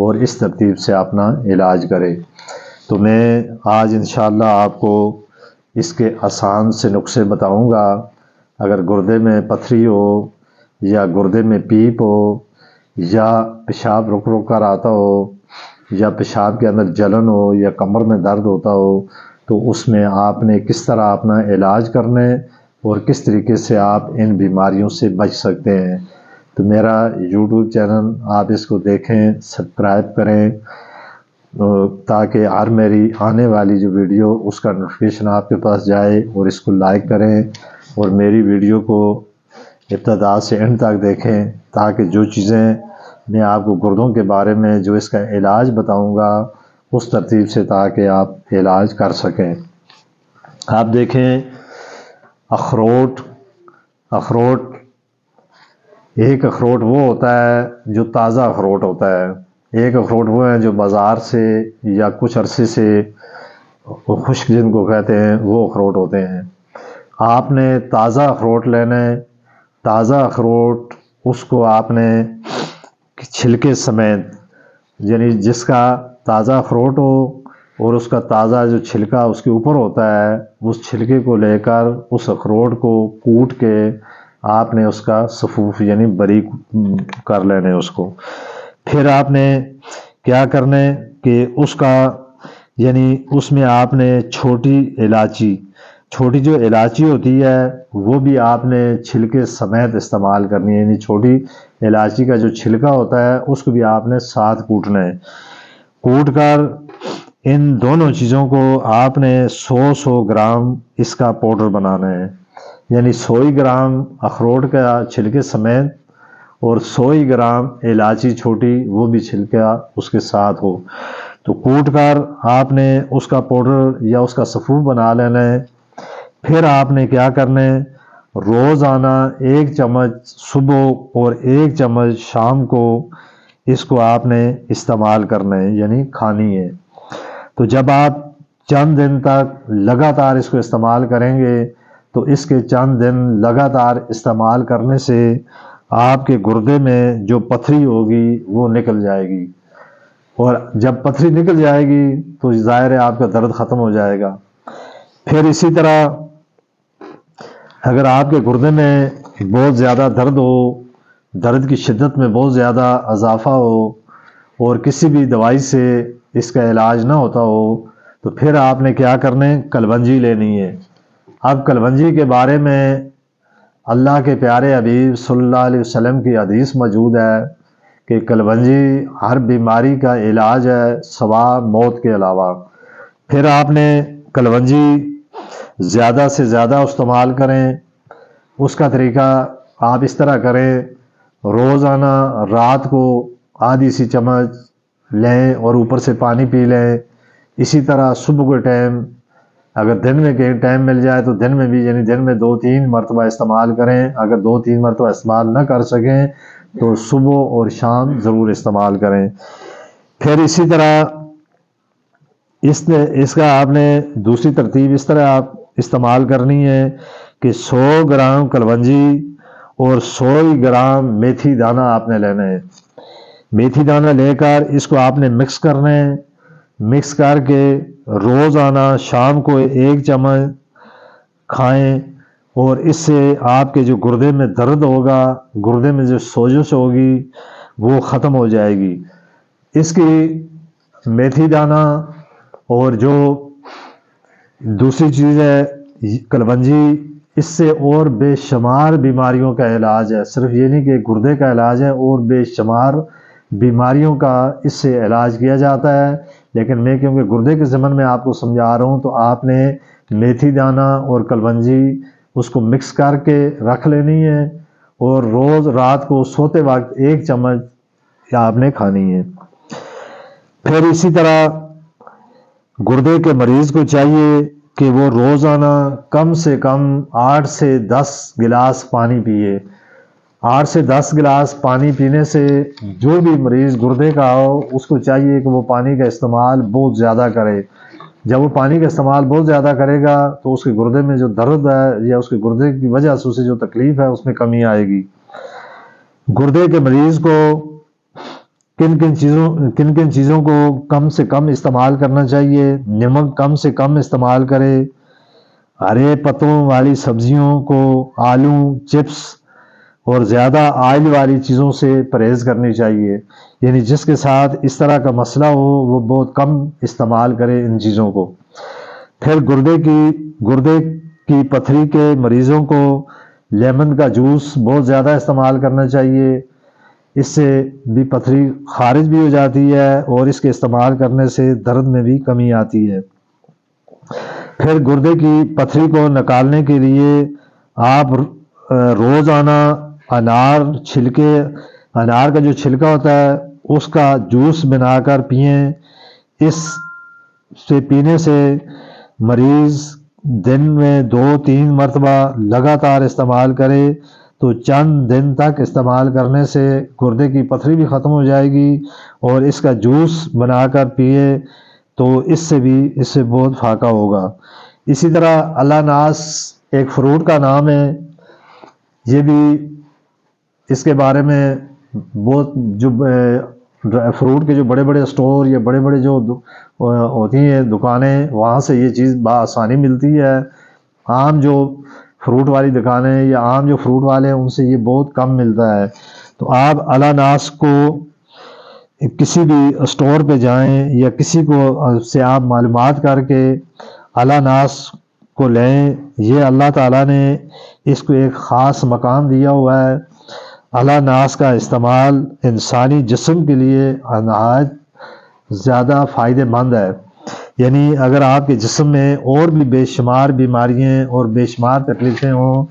اور اس ترتیب سے اپنا علاج کرے۔ تو میں آج انشاءاللہ آپ کو اس کے آسان سے نسخے بتاؤں گا۔ اگر گردے میں پتھری ہو یا گردے میں پیپ ہو یا پیشاب رک رک کر آتا ہو یا پیشاب کے اندر جلن ہو یا کمر میں درد ہوتا ہو تو اس میں آپ نے کس طرح اپنا علاج کرنا ہے اور کس طریقے سے آپ ان بیماریوں سے بچ سکتے ہیں۔ تو میرا یوٹیوب چینل آپ اس کو دیکھیں، سبسکرائب کریں تاکہ ہر میری آنے والی جو ویڈیو اس کا نوٹیفیکیشن آپ کے پاس جائے، اور اس کو لائک کریں اور میری ویڈیو کو ابتدا سے اینڈ تک دیکھیں تاکہ جو چیزیں میں آپ کو گردوں کے بارے میں جو اس کا علاج بتاؤں گا اس ترتیب سے تاکہ آپ علاج کر سکیں۔ آپ دیکھیں اخروٹ ایک اخروٹ وہ ہوتا ہے جو تازہ اخروٹ ہوتا ہے، ایک اخروٹ وہ ہے جو بازار سے یا کچھ عرصے سے خشک جن کو کہتے ہیں وہ اخروٹ ہوتے ہیں۔ آپ نے تازہ اخروٹ لینا ہے، تازہ اخروٹ اس کو آپ نے چھلکے سمیت، یعنی جس کا تازہ اخروٹ ہو اور اس کا تازہ جو چھلکا اس کے اوپر ہوتا ہے، اس چھلکے کو لے کر اس اخروٹ کو کوٹ کے آپ نے اس کا صفوف یعنی باریک کر لینے اس کو۔ پھر آپ نے کیا کرنا ہے کہ اس کا یعنی اس میں آپ نے چھوٹی جو الائچی ہوتی ہے وہ بھی آپ نے چھلکے سمیت استعمال کرنی ہے، یعنی چھوٹی الائچی کا جو چھلکا ہوتا ہے اس کو بھی آپ نے ساتھ کوٹنا ہے۔ کوٹ کر ان دونوں چیزوں کو آپ نے 100 گرام اس کا پاؤڈر بنانا ہے، یعنی 100 گرام اخروٹ کا چھلکے سمیت اور 100 گرام الائچی چھوٹی وہ بھی چھلکا اس کے ساتھ ہو، تو کوٹ کر آپ نے اس کا پاؤڈر یا اس کا صفوف بنا لینا ہے۔ پھر آپ نے کیا کرنا ہے، روزانہ 1 چمچ صبح اور 1 چمچ شام کو اس کو آپ نے استعمال کرنا ہے، یعنی کھانی ہے۔ تو جب آپ چند دن تک لگاتار اس کو استعمال کریں گے تو اس کے چند دن لگاتار استعمال کرنے سے آپ کے گردے میں جو پتھری ہوگی وہ نکل جائے گی، اور جب پتھری نکل جائے گی تو ظاہر ہے آپ کا درد ختم ہو جائے گا۔ پھر اسی طرح اگر آپ کے گردے میں بہت زیادہ درد ہو، درد کی شدت میں بہت زیادہ اضافہ ہو اور کسی بھی دوائی سے اس کا علاج نہ ہوتا ہو تو پھر آپ نے کیا کرنا ہے، کلونجی لینی ہے۔ اب کلونجی کے بارے میں اللہ کے پیارے حبیب صلی اللہ علیہ وسلم کی حدیث موجود ہے کہ کلونجی ہر بیماری کا علاج ہے سوا موت کے علاوہ۔ پھر آپ نے کلونجی زیادہ سے زیادہ استعمال کریں۔ اس کا طریقہ آپ اس طرح کریں، روزانہ رات کو آدھی سی چمچ لیں اور اوپر سے پانی پی لیں۔ اسی طرح صبح کے ٹائم اگر دن میں کہیں ٹائم مل جائے تو دن میں بھی، یعنی دن میں 2-3 مرتبہ استعمال کریں۔ اگر 2-3 مرتبہ استعمال نہ کر سکیں تو صبح اور شام ضرور استعمال کریں۔ پھر اسی طرح اس کا آپ نے دوسری ترتیب اس طرح آپ استعمال کرنی ہے کہ 100 گرام کلونجی اور 100 گرام میتھی دانہ آپ نے لینا ہے۔ میتھی دانہ لے کر اس کو آپ نے مکس کرنا ہے، مکس کر کے روزانہ شام کو 1 چمچ کھائیں، اور اس سے آپ کے جو گردے میں درد ہوگا، گردے میں جو سوزش ہوگی وہ ختم ہو جائے گی۔ اس کی میتھی دانہ اور جو دوسری چیز ہے کلونجی، اس سے اور بے شمار بیماریوں کا علاج ہے، صرف یہ نہیں کہ گردے کا علاج ہے، اور بے شمار بیماریوں کا اس سے علاج کیا جاتا ہے۔ لیکن میں کیونکہ گردے کے ضمن میں آپ کو سمجھا رہا ہوں تو آپ نے میتھی دانہ اور کلونجی اس کو مکس کر کے رکھ لینی ہے، اور روز رات کو سوتے وقت 1 چمچ آپ نے کھانی ہے۔ پھر اسی طرح گردے کے مریض کو چاہیے کہ وہ روزانہ کم سے کم 8 سے 10 گلاس پانی پیے۔ 8 سے 10 گلاس پانی پینے سے جو بھی مریض گردے کا ہو اس کو چاہیے کہ وہ پانی کا استعمال بہت زیادہ کرے۔ جب وہ پانی کا استعمال بہت زیادہ کرے گا تو اس کے گردے میں جو درد ہے یا اس کے گردے کی وجہ سے اسے جو تکلیف ہے اس میں کمی آئے گی۔ گردے کے مریض کو کن کن چیزوں کو کم سے کم استعمال کرنا چاہیے؟ نمک کم سے کم استعمال کرے، ہرے پتوں والی سبزیوں کو، آلو، چپس اور زیادہ آئل والی چیزوں سے پرہیز کرنی چاہیے، یعنی جس کے ساتھ اس طرح کا مسئلہ ہو وہ بہت کم استعمال کرے ان چیزوں کو۔ پھر گردے کی پتھری کے مریضوں کو لیمن کا جوس بہت زیادہ استعمال کرنا چاہیے، اس سے بھی پتھری خارج بھی ہو جاتی ہے اور اس کے استعمال کرنے سے درد میں بھی کمی آتی ہے۔ پھر گردے کی پتھری کو نکالنے کے لیے آپ روزانہ انار کا جو چھلکا ہوتا ہے اس کا جوس بنا کر پئیں۔ اس سے پینے سے مریض دن میں 2-3 مرتبہ لگاتار استعمال کرے تو چند دن تک استعمال کرنے سے گردے کی پتھری بھی ختم ہو جائے گی، اور اس کا جوس بنا کر پیے تو اس سے بہت فائدہ ہوگا۔ اسی طرح الاناس ایک فروٹ کا نام ہے، یہ بھی اس کے بارے میں بہت جو فروٹ کے جو بڑے بڑے اسٹور یا بڑے بڑے جو ہوتی ہیں دکانیں، وہاں سے یہ چیز بآسانی ملتی ہے۔ عام جو فروٹ والی دکانیں یا عام جو فروٹ والے ہیں ان سے یہ بہت کم ملتا ہے۔ تو آپ الاناس کو کسی بھی اسٹور پہ جائیں یا کسی کو سے آپ معلومات کر کے الاناس کو لیں، یہ اللہ تعالیٰ نے اس کو ایک خاص مقام دیا ہوا ہے۔ الاناس کا استعمال انسانی جسم کے لیے نہایت زیادہ فائدہ مند ہے، یعنی اگر آپ کے جسم میں اور بھی بے شمار بیماریاں اور بے شمار تکلیفیں ہوں،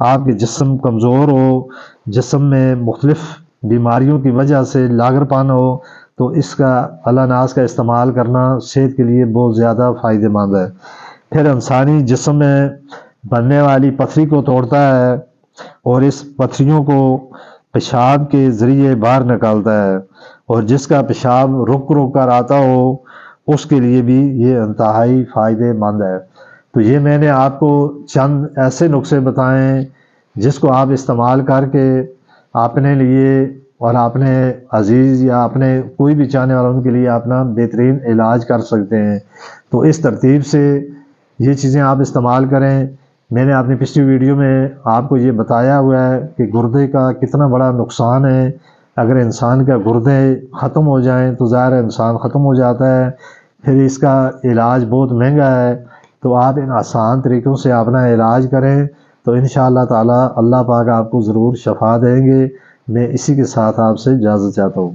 آپ کے جسم کمزور ہو، جسم میں مختلف بیماریوں کی وجہ سے لاغر پن ہو، تو اس کا الاناس کا استعمال کرنا صحت کے لیے بہت زیادہ فائدہ مند ہے۔ پھر انسانی جسم میں بننے والی پتھری کو توڑتا ہے اور اس پتھریوں کو پیشاب کے ذریعے باہر نکالتا ہے، اور جس کا پیشاب رک کر آتا ہو اس کے لیے بھی یہ انتہائی فائدہ مند ہے۔ تو یہ میں نے آپ کو چند ایسے نسخے بتائیں جس کو آپ استعمال کر کے اپنے لیے اور اپنے عزیز یا اپنے کوئی بھی چاہنے والا ان کے لیے اپنا بہترین علاج کر سکتے ہیں۔ تو اس ترتیب سے یہ چیزیں آپ استعمال کریں۔ میں نے اپنی پچھلی ویڈیو میں آپ کو یہ بتایا ہوا ہے کہ گردے کا کتنا بڑا نقصان ہے۔ اگر انسان کا گردے ختم ہو جائیں تو ظاہر ہے انسان ختم ہو جاتا ہے، پھر اس کا علاج بہت مہنگا ہے۔ تو آپ ان آسان طریقوں سے اپنا علاج کریں تو انشاءاللہ تعالی اللہ پاک آپ کو ضرور شفا دیں گے۔ میں اسی کے ساتھ آپ سے اجازت چاہتا ہوں۔